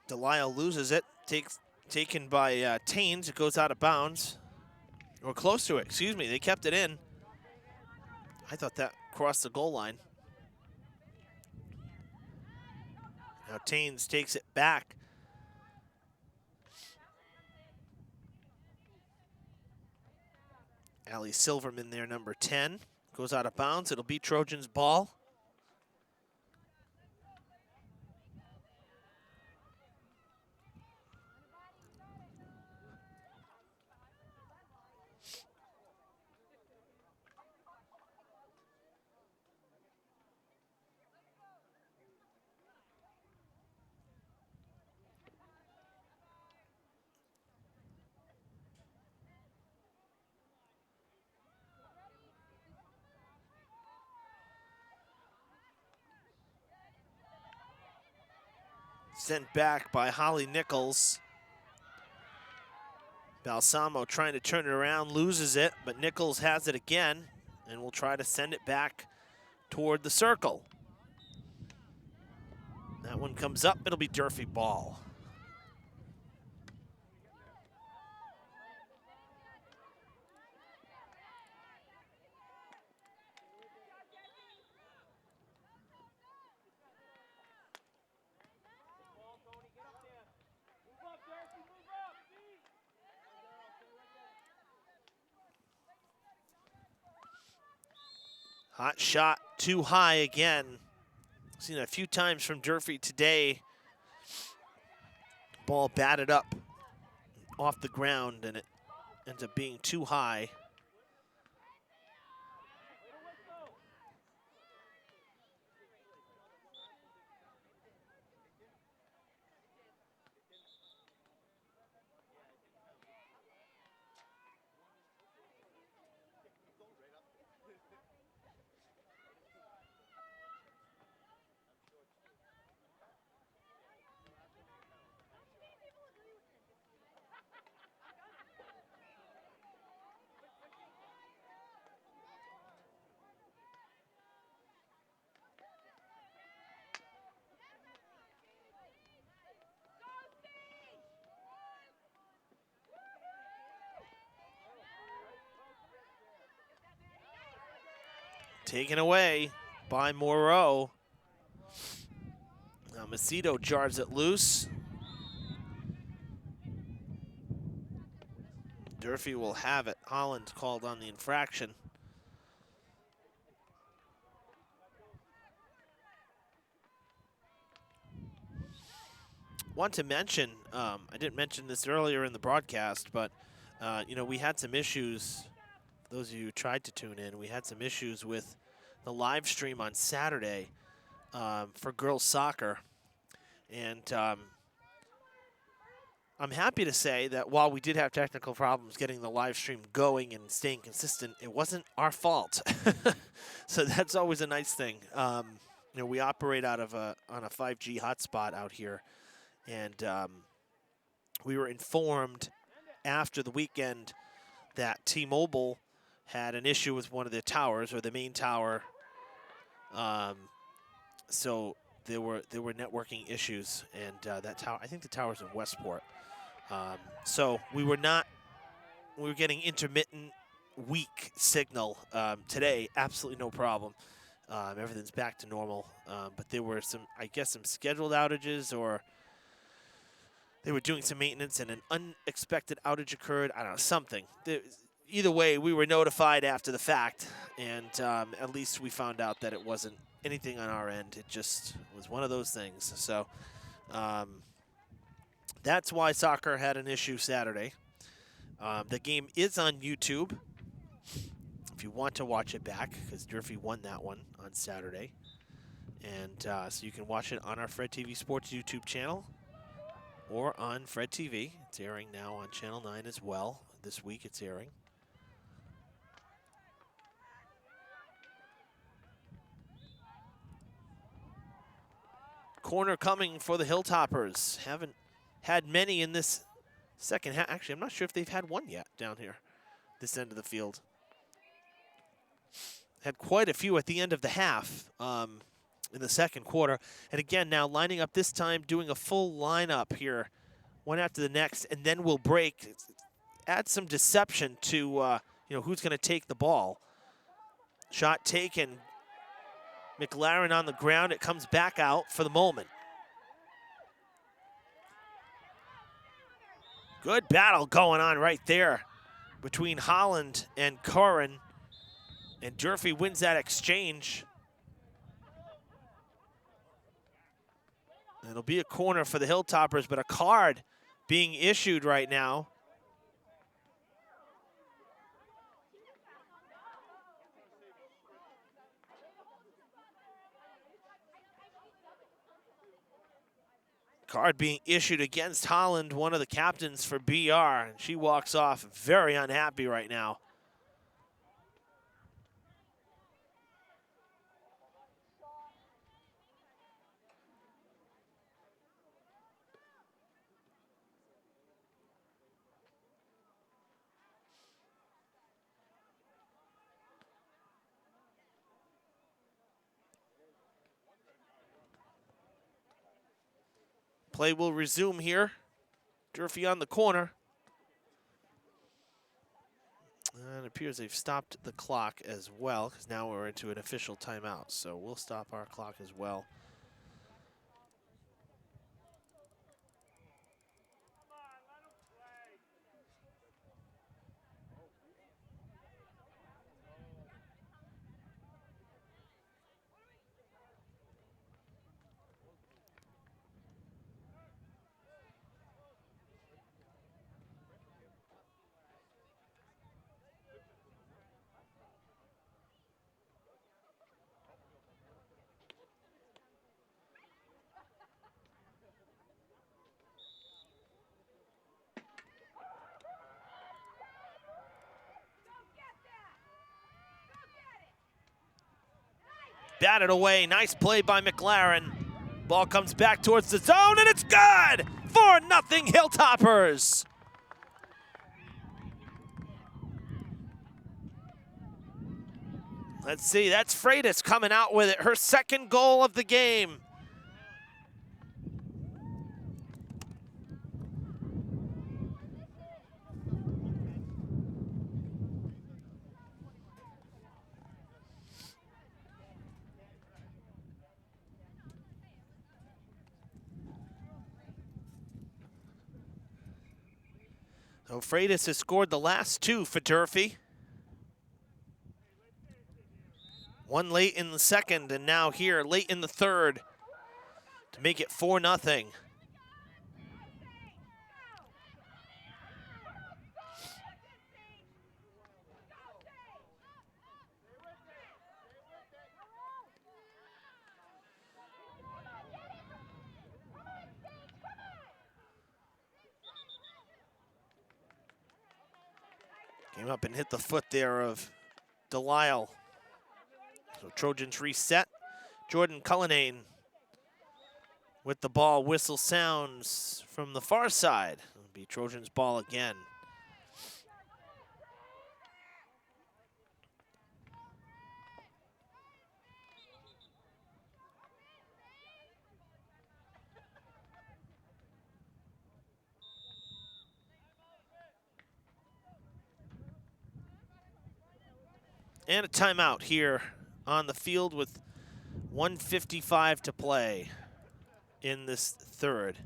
S1: Delisle loses it, taken by Taines. It goes out of bounds, or close to it, excuse me. They kept it in. I thought that crossed the goal line. Now Taines takes it back. Allie Silverman there, number 10. Goes out of bounds. It'll be Trojans' ball. Sent back by Holly Nichols. Balsamo trying to turn it around, loses it, but Nichols has it again and will try to send it back toward the circle. That one comes up, it'll be Durfee ball. Hot shot, too high again. Seen it a few times from Durfee today. Ball batted up off the ground, and it ends up being too high. Taken away by Moreau. Now Macedo jars it loose. Durfee will have it. Holland called on the infraction. Want to mention, I didn't mention this earlier in the broadcast, but you know, we had some issues. For those of you who tried to tune in, we had some issues with the live stream on Saturday for girls soccer. And I'm happy to say that while we did have technical problems getting the live stream going and staying consistent, it wasn't our fault. So that's always a nice thing. You know, we operate out of on a 5G hotspot out here. And we were informed after the weekend that T-Mobile had an issue with one of their towers, or the main tower. So there were networking issues, and that tower, I think the tower's in Westport. So we were getting intermittent, weak signal today. Absolutely no problem. Everything's back to normal. But there were some, I guess, some scheduled outages, or they were doing some maintenance and an unexpected outage occurred. I don't know, something. Either way, we were notified after the fact, and at least we found out that it wasn't anything on our end. It just was one of those things. So that's why soccer had an issue Saturday. The game is on YouTube if you want to watch it back, because Durfee won that one on Saturday. And so you can watch it on our Fred TV Sports YouTube channel or on Fred TV. It's airing now on Channel 9 as well. This week it's airing. Corner coming for the Hilltoppers. Haven't had many in this second half. Actually, I'm not sure if they've had one yet down here, this end of the field. Had quite a few at the end of the half. in the second quarter. And again, now lining up this time, doing a full lineup here, one after the next, and then we'll break. Add some deception to who's going to take the ball. Shot taken. McLaren on the ground. It comes back out for the moment. Good battle going on right there between Holland and Curran. And Durfee wins that exchange. It'll be a corner for the Hilltoppers, but a card being issued right now. Card being issued against Holland, one of the captains for BR, and she walks off very unhappy right now. Play will resume here. Durfee on the corner. And it appears they've stopped the clock as well, because now we're into an official timeout. So we'll stop our clock as well. Batted away, nice play by McLaren. Ball comes back towards the zone, and it's good! 4-0 Hilltoppers. Let's see, that's Freitas coming out with it, her second goal of the game. So Freitas has scored the last two for Durfee. One late in the second, and now here late in the third to make it 4-0. Came up and hit the foot there of Delisle. So Trojans reset. Jordan Cullinane with the ball. Whistle sounds from the far side. It'll be Trojans' ball again. And a timeout here on the field with 1:55 to play in this third.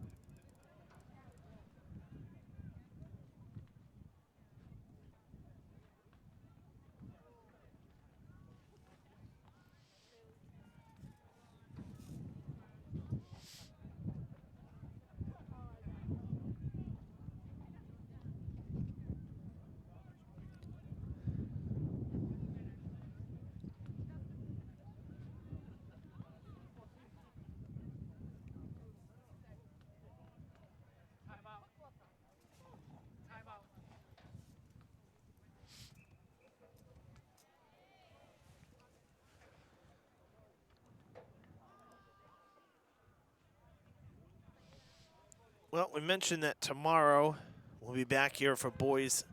S1: Well, we mentioned that tomorrow we'll be back here for boys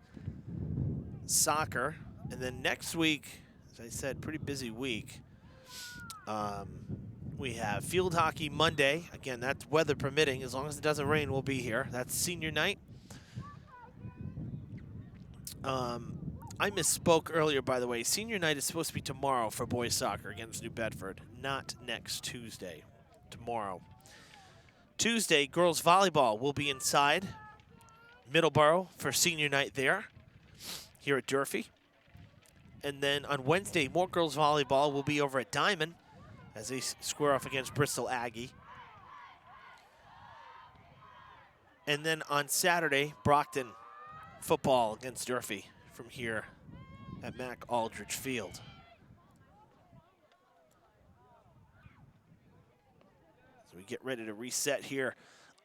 S1: soccer. And then next week, as I said, pretty busy week. We have field hockey Monday. Again, that's weather permitting. As long as it doesn't rain, we'll be here. That's senior night. I misspoke earlier, by the way. Senior night is supposed to be tomorrow for boys soccer against New Bedford, not next Tuesday. Tomorrow. Tuesday, girls volleyball will be inside Middleborough for senior night there, here at Durfee. And then on Wednesday, more girls volleyball will be over at Diamond as they square off against Bristol Aggie. And then on Saturday, Brockton football against Durfee from here at Mac Aldridge Field. So we get ready to reset here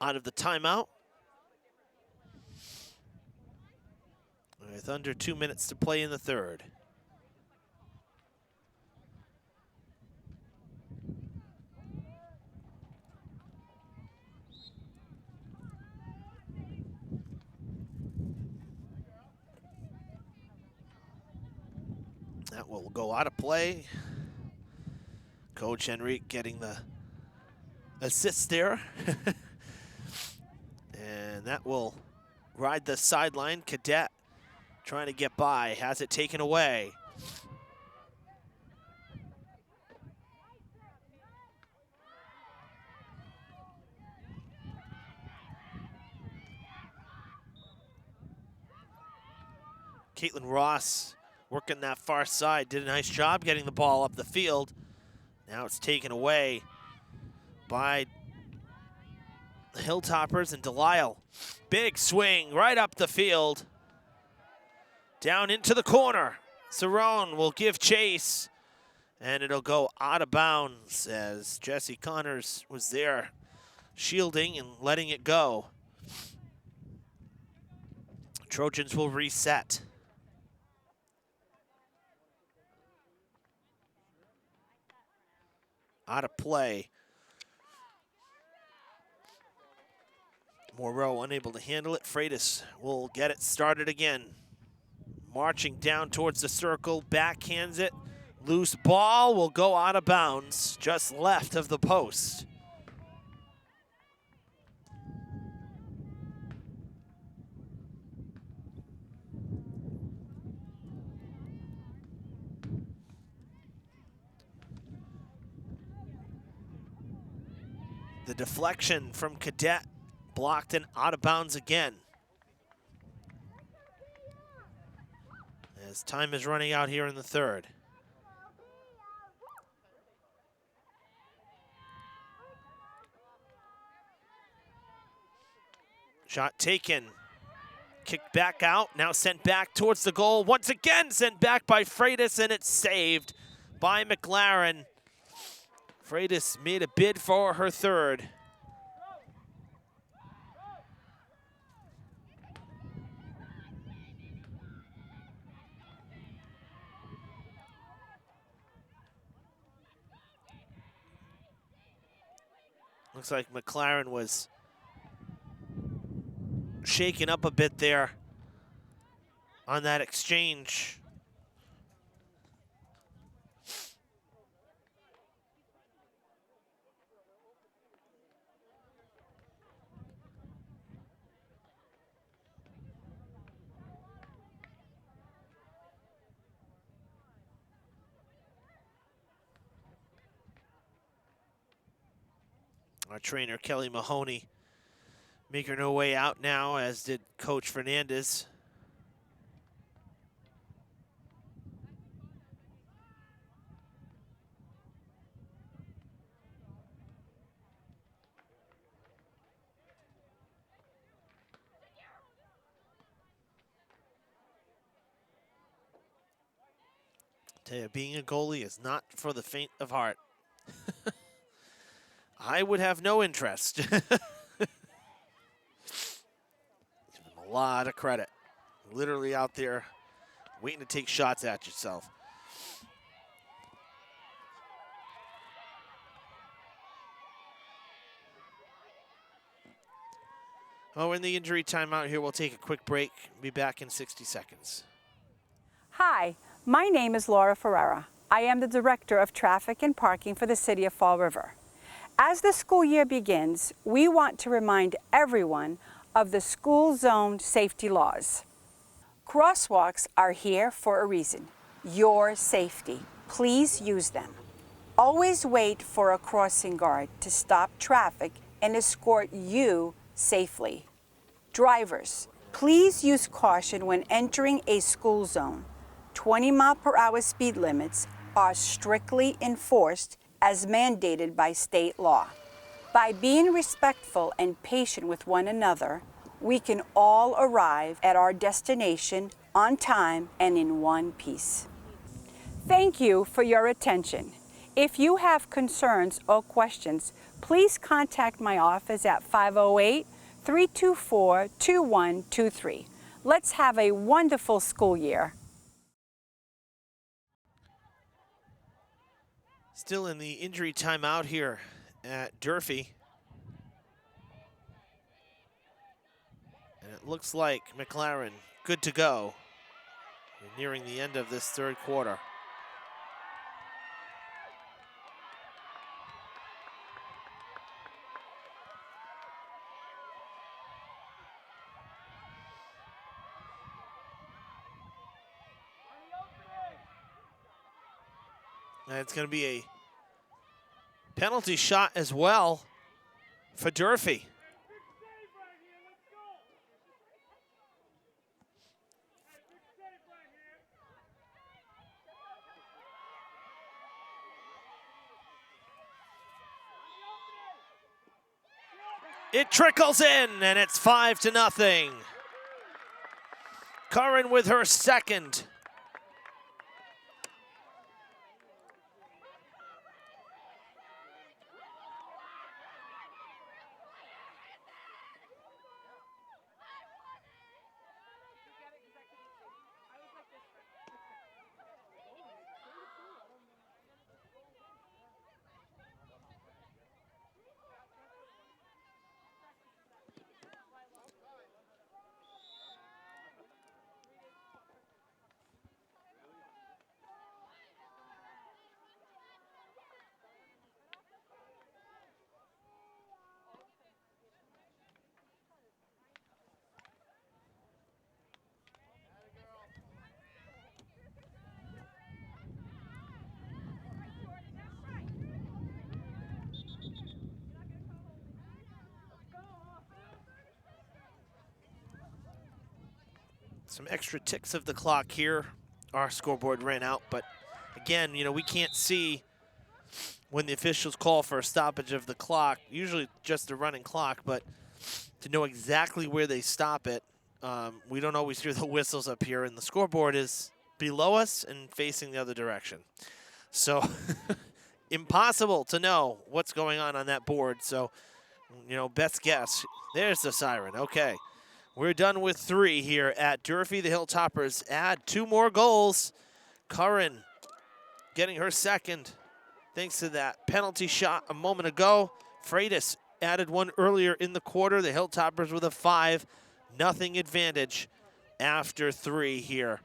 S1: out of the timeout. With under 2 minutes to play in the third. That will go out of play. Coach Henrique getting the assist there. And that will ride the sideline. Cadet trying to get by, has it taken away. Caitlin Ross working that far side, did a nice job getting the ball up the field. Now it's taken away by the Hilltoppers and Delisle. Big swing right up the field. Down into the corner. Cerrone will give chase, and it'll go out of bounds as Jesse Connors was there shielding and letting it go. Trojans will reset. Out of play. Moreau unable to handle it. Freitas will get it started again. Marching down towards the circle, backhands it. Loose ball will go out of bounds, just left of the post. The deflection from Cadet blocked and out of bounds again. As time is running out here in the third. Shot taken. Kicked back out, now sent back towards the goal. Once again sent back by Freitas, and it's saved by McLaren. Freitas made a bid for her third. Looks like McLaren was shaken up a bit there on that exchange. Our trainer, Kelly Mahoney, making her way out now, as did Coach Fernandez. Tell you, being a goalie is not for the faint of heart. I would have no interest. Give him a lot of credit. Literally out there waiting to take shots at yourself. Oh, in the injury timeout here, we'll take a quick break. Be back in 60 seconds.
S10: Hi, my name is Laura Ferreira. I am the Director of Traffic and Parking for the City of Fall River. As the school year begins, we want to remind everyone of the school zone safety laws. Crosswalks are here for a reason, your safety. Please use them. Always wait for a crossing guard to stop traffic and escort you safely. Drivers, please use caution when entering a school zone. 20-mile-per-hour speed limits are strictly enforced as mandated by state law. By being respectful and patient with one another, we can all arrive at our destination on time and in one piece. Thank you for your attention. If you have concerns or questions, please contact my office at 508-324-2123. Let's have a wonderful school year.
S1: Still in the injury timeout here at Durfee. And it looks like McLaren good to go. We're nearing the end of this third quarter. And it's going to be a penalty shot as well for Durfee. It trickles in, and it's 5-0. Curran with her second. Some extra ticks of the clock here. Our scoreboard ran out, but again, you know, we can't see when the officials call for a stoppage of the clock, usually just a running clock, but to know exactly where they stop it, we don't always hear the whistles up here, and the scoreboard is below us and facing the other direction. So impossible to know what's going on that board. So, you know, best guess. There's the siren. Okay. We're done with 3 here at Durfee. The Hilltoppers add 2 more goals. Curran getting her second thanks to that penalty shot a moment ago. Freitas added one earlier in the quarter. The Hilltoppers with a 5-0 advantage after 3 here.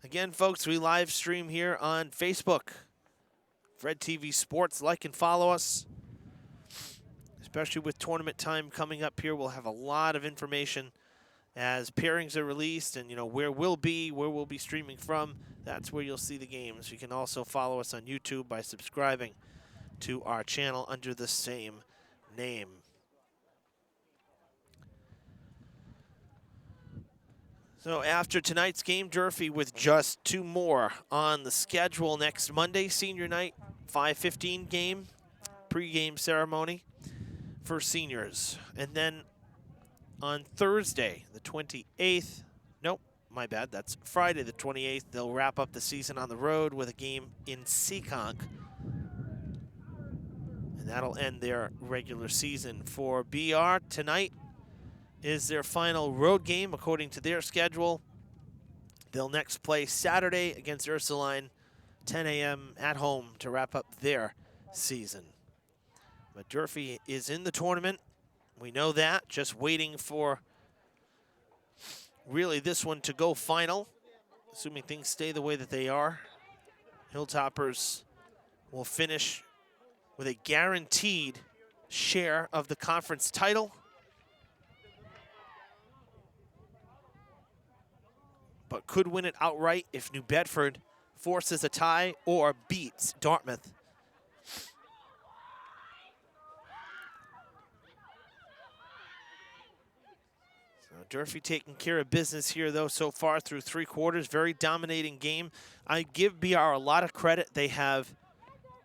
S1: Again, folks, we live stream here on Facebook. Fred TV Sports, like and follow us. Especially with tournament time coming up here, we'll have a lot of information as pairings are released and, you know, where we'll be streaming from. That's where you'll see the games. You can also follow us on YouTube by subscribing to our channel under the same name. So after tonight's game, Durfee with just 2 more on the schedule next Monday, senior night, 5:15 game, pregame ceremony for seniors. And then on Thursday, the 28th, nope, my bad, that's Friday the 28th, they'll wrap up the season on the road with a game in Seekonk. And that'll end their regular season. For BR, tonight is their final road game according to their schedule. They'll next play Saturday against Ursuline, 10 a.m. at home to wrap up their season. But Durfee is in the tournament. We know that, just waiting for really this one to go final, assuming things stay the way that they are. Hilltoppers will finish with a guaranteed share of the conference title. But could win it outright if New Bedford forces a tie or beats Dartmouth. So Durfee taking care of business here, though, so far through 3 quarters. Very dominating game. I give BR a lot of credit. They have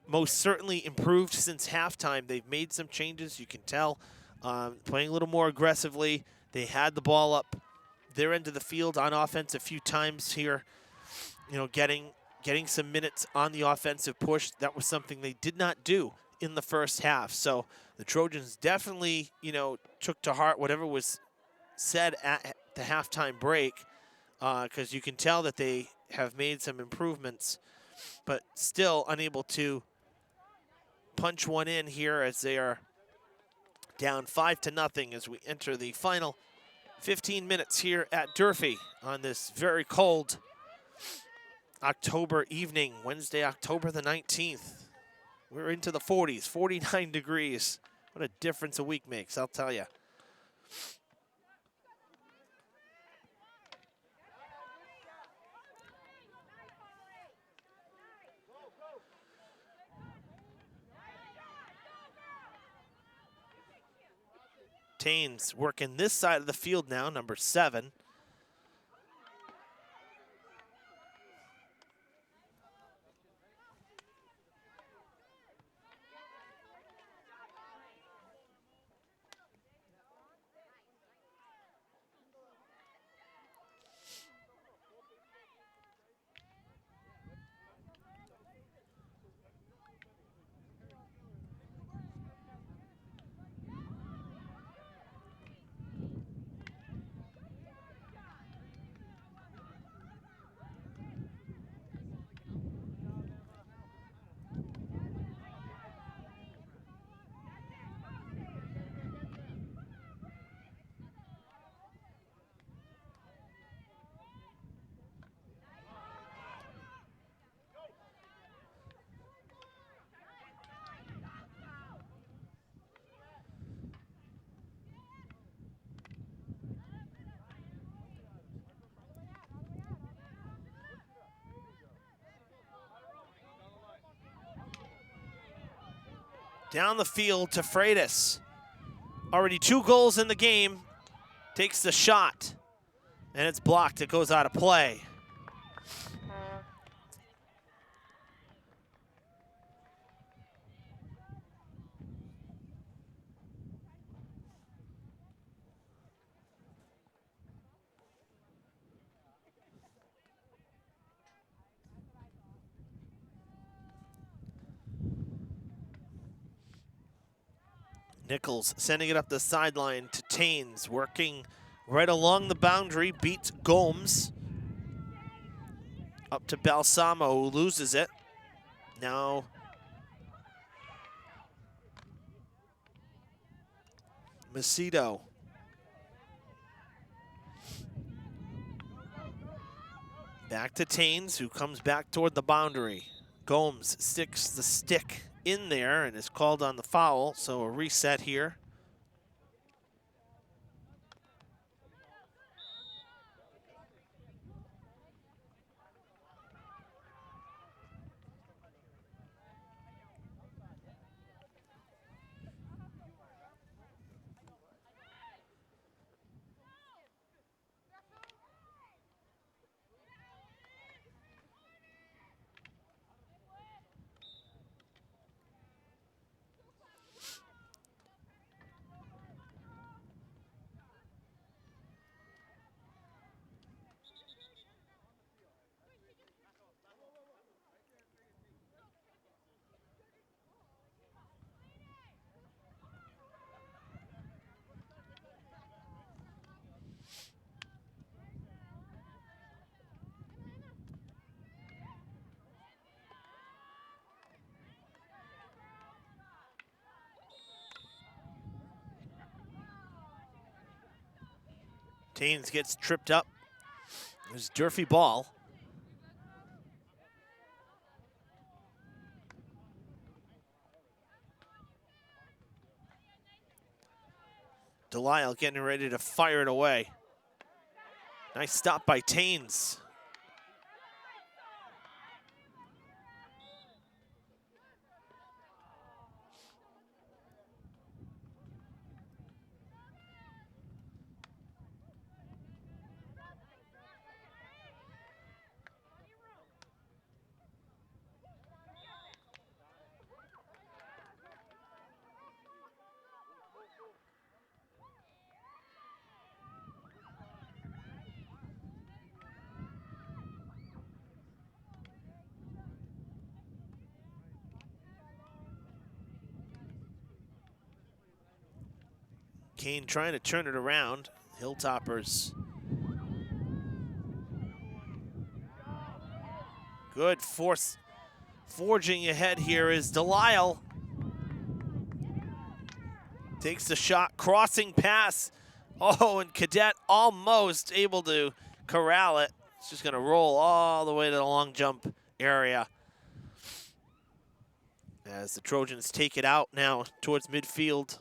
S1: most certainly improved since halftime. They've made some changes, you can tell. Playing a little more aggressively. They had the ball up their end of the field on offense a few times here. You know, getting some minutes on the offensive push. That was something they did not do in the first half. So the Trojans definitely, you know, took to heart whatever was said at the halftime break, because you can tell that they have made some improvements, but still unable to punch one in here as they are down 5-0 as we enter the final 15 minutes here at Durfee on this very cold October evening, Wednesday, October the 19th. We're into the 40s, 49 degrees. What a difference a week makes, I'll tell you. Taines working this side of the field now, number 7. Down the field to Freitas. Already 2 goals in the game. Takes the shot, and it's blocked. It goes out of play. Nichols sending it up the sideline to Taines, working right along the boundary, beats Gomes. Up to Balsamo, who loses it. Now Macedo. Back to Taines, who comes back toward the boundary. Gomes sticks the stick in there and is called on the foul, so a reset here. Taines gets tripped up. There's Durfee ball. Delisle getting ready to fire it away. Nice stop by Taines. Kane trying to turn it around. Hilltoppers. Good force. Forging ahead here is Delisle. Takes the shot, crossing pass. Oh, and Cadet almost able to corral it. It's just gonna roll all the way to the long jump area. As the Trojans take it out now towards midfield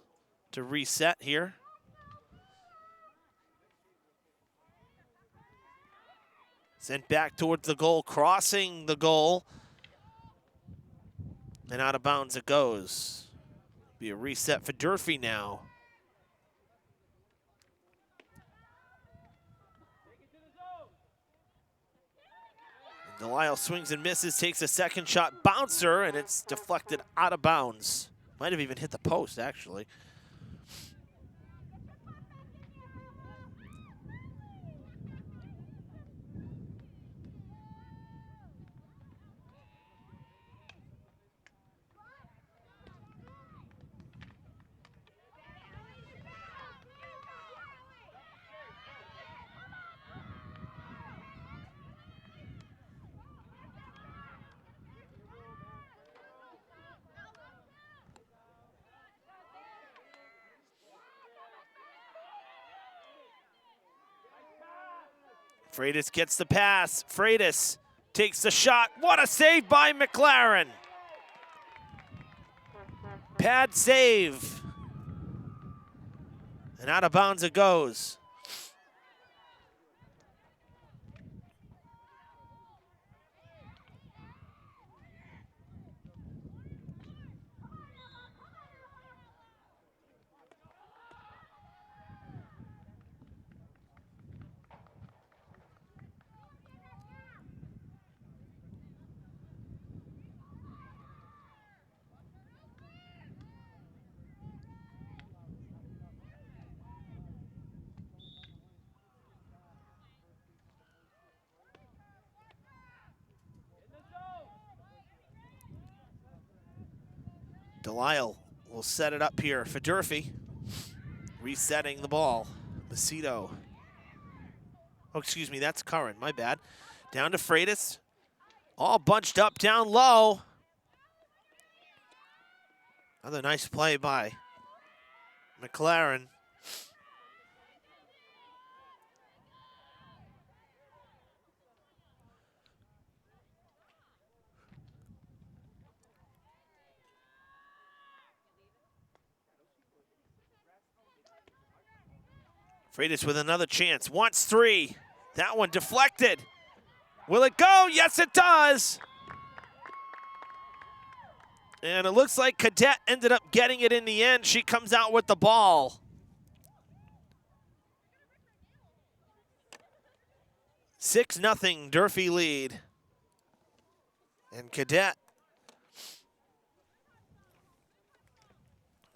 S1: to reset here. Sent back towards the goal, crossing the goal. And out of bounds it goes. Be a reset for Durfee now. And Delisle swings and misses, takes a second shot, bouncer, and it's deflected out of bounds. Might have even hit the post, actually. Freitas gets the pass. Freitas takes the shot. What a save by McLaren. Pad save. And out of bounds it goes. Delisle will set it up here for Durfee. Resetting the ball. Macedo. Oh, excuse me, that's Curran, my bad. Down to Freitas. All bunched up down low. Another nice play by McLaren. Freitas with another chance, wants three. That one deflected. Will it go? Yes, it does. And it looks like Cadet ended up getting it in the end. She comes out with the ball. 6-0 Durfee lead. And Cadet,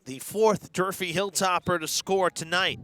S1: the fourth Durfee Hilltopper to score tonight.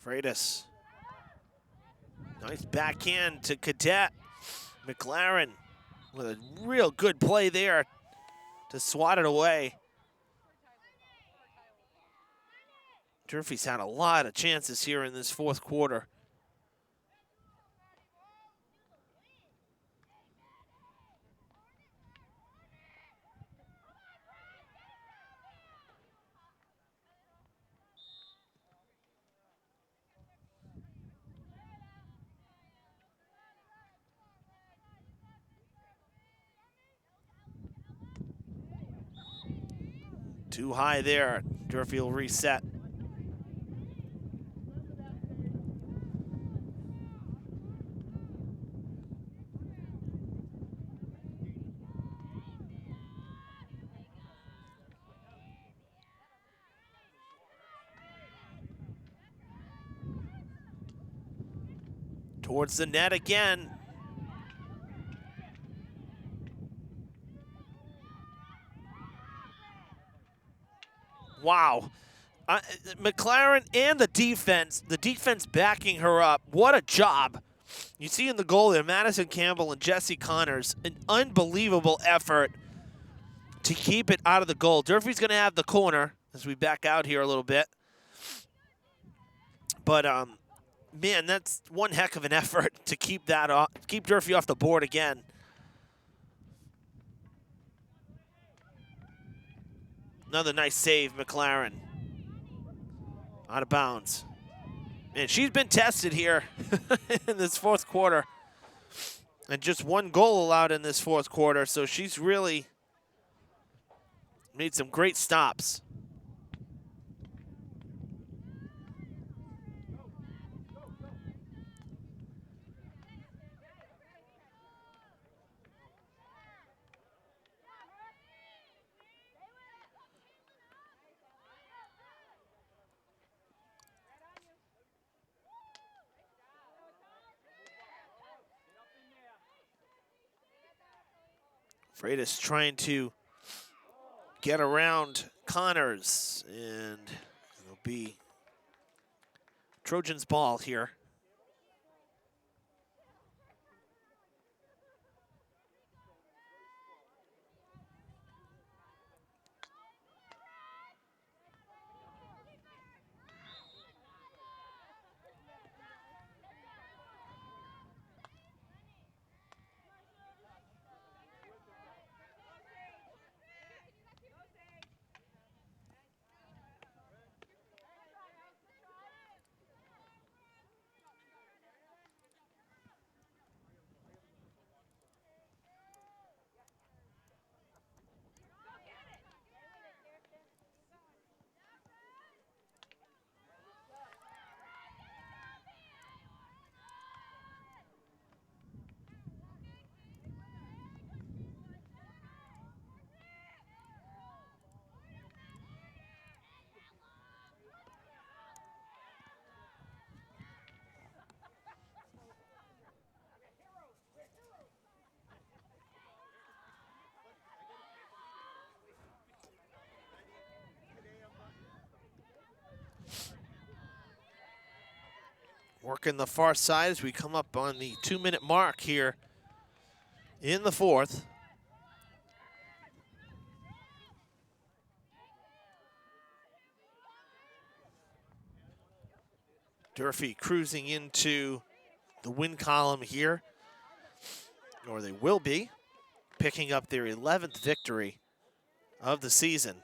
S1: Freitas. Nice backhand to Cadet. McLaren with a real good play there to swat it away. Durfee's had a lot of chances here in this fourth quarter. Too high there. Durfee will reset. Towards the net again. Wow. McLaren and the defense backing her up. What a job. You see in the goal there, Madison Campbell and Jesse Connors, an unbelievable effort to keep it out of the goal. Durfee's going to have the corner as we back out here a little bit. But, man, that's one heck of an effort to keep that off, keep Durfee off the board again. Another nice save, McLaren. Out of bounds. Man, she's been tested here in this fourth quarter. And just one goal allowed in this fourth quarter, so she's really made some great stops. Freitas trying to get around Connors, and it'll be Trojans' ball here. Working the far side as we come up on the 2-minute mark here in the fourth. Durfee cruising into the win column here, or they will be, picking up their 11th victory of the season.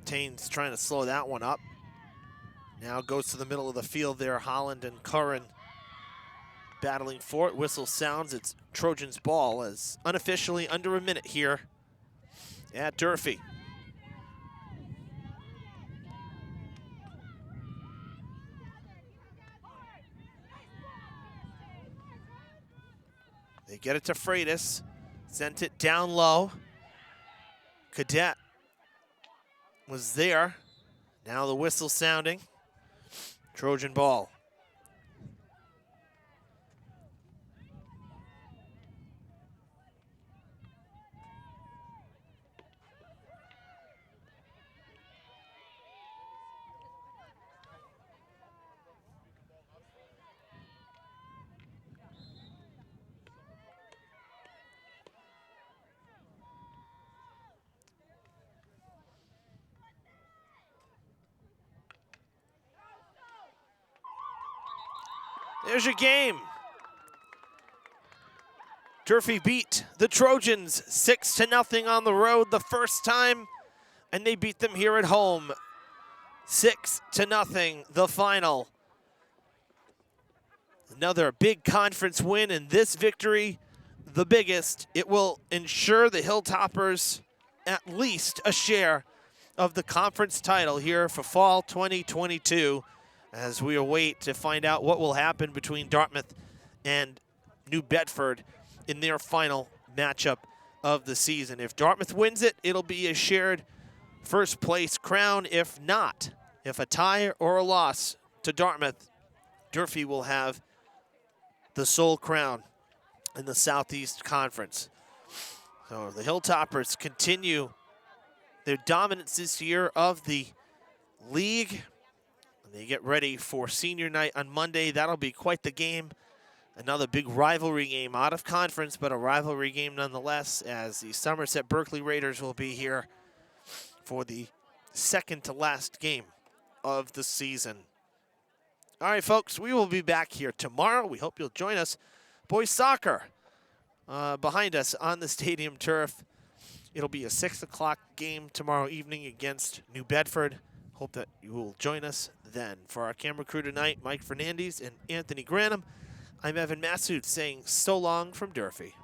S1: Tain's trying to slow that one up. Now goes to the middle of the field there. Holland and Curran battling for it. Whistle sounds. It's Trojans ball as unofficially under a minute here at Durfee. They get it to Freitas. Sent it down low. Cadet was there. Now the whistle sounding. Trojan ball. There's your game. Durfee beat the Trojans 6-0 on the road the first time, and they beat them here at home 6-0 the final. Another big conference win, and this victory, the biggest. It will ensure the Hilltoppers at least a share of the conference title here for fall 2022. As we await to find out what will happen between Dartmouth and New Bedford in their final matchup of the season. If Dartmouth wins it, it'll be a shared first place crown. If not, if a tie or a loss to Dartmouth, Durfee will have the sole crown in the Southeast Conference. So the Hilltoppers continue their dominance this year of the league. They get ready for senior night on Monday. That'll be quite the game. Another big rivalry game out of conference, but a rivalry game nonetheless, as the Somerset Berkeley Raiders will be here for the second to last game of the season. All right, folks, we will be back here tomorrow. We hope you'll join us. Boys soccer behind us on the stadium turf. It'll be a 6 o'clock game tomorrow evening against New Bedford. Hope that you will join us then. For our camera crew tonight, Mike Fernandez and Anthony Granum, I'm Evan Massoud saying so long from Durfee.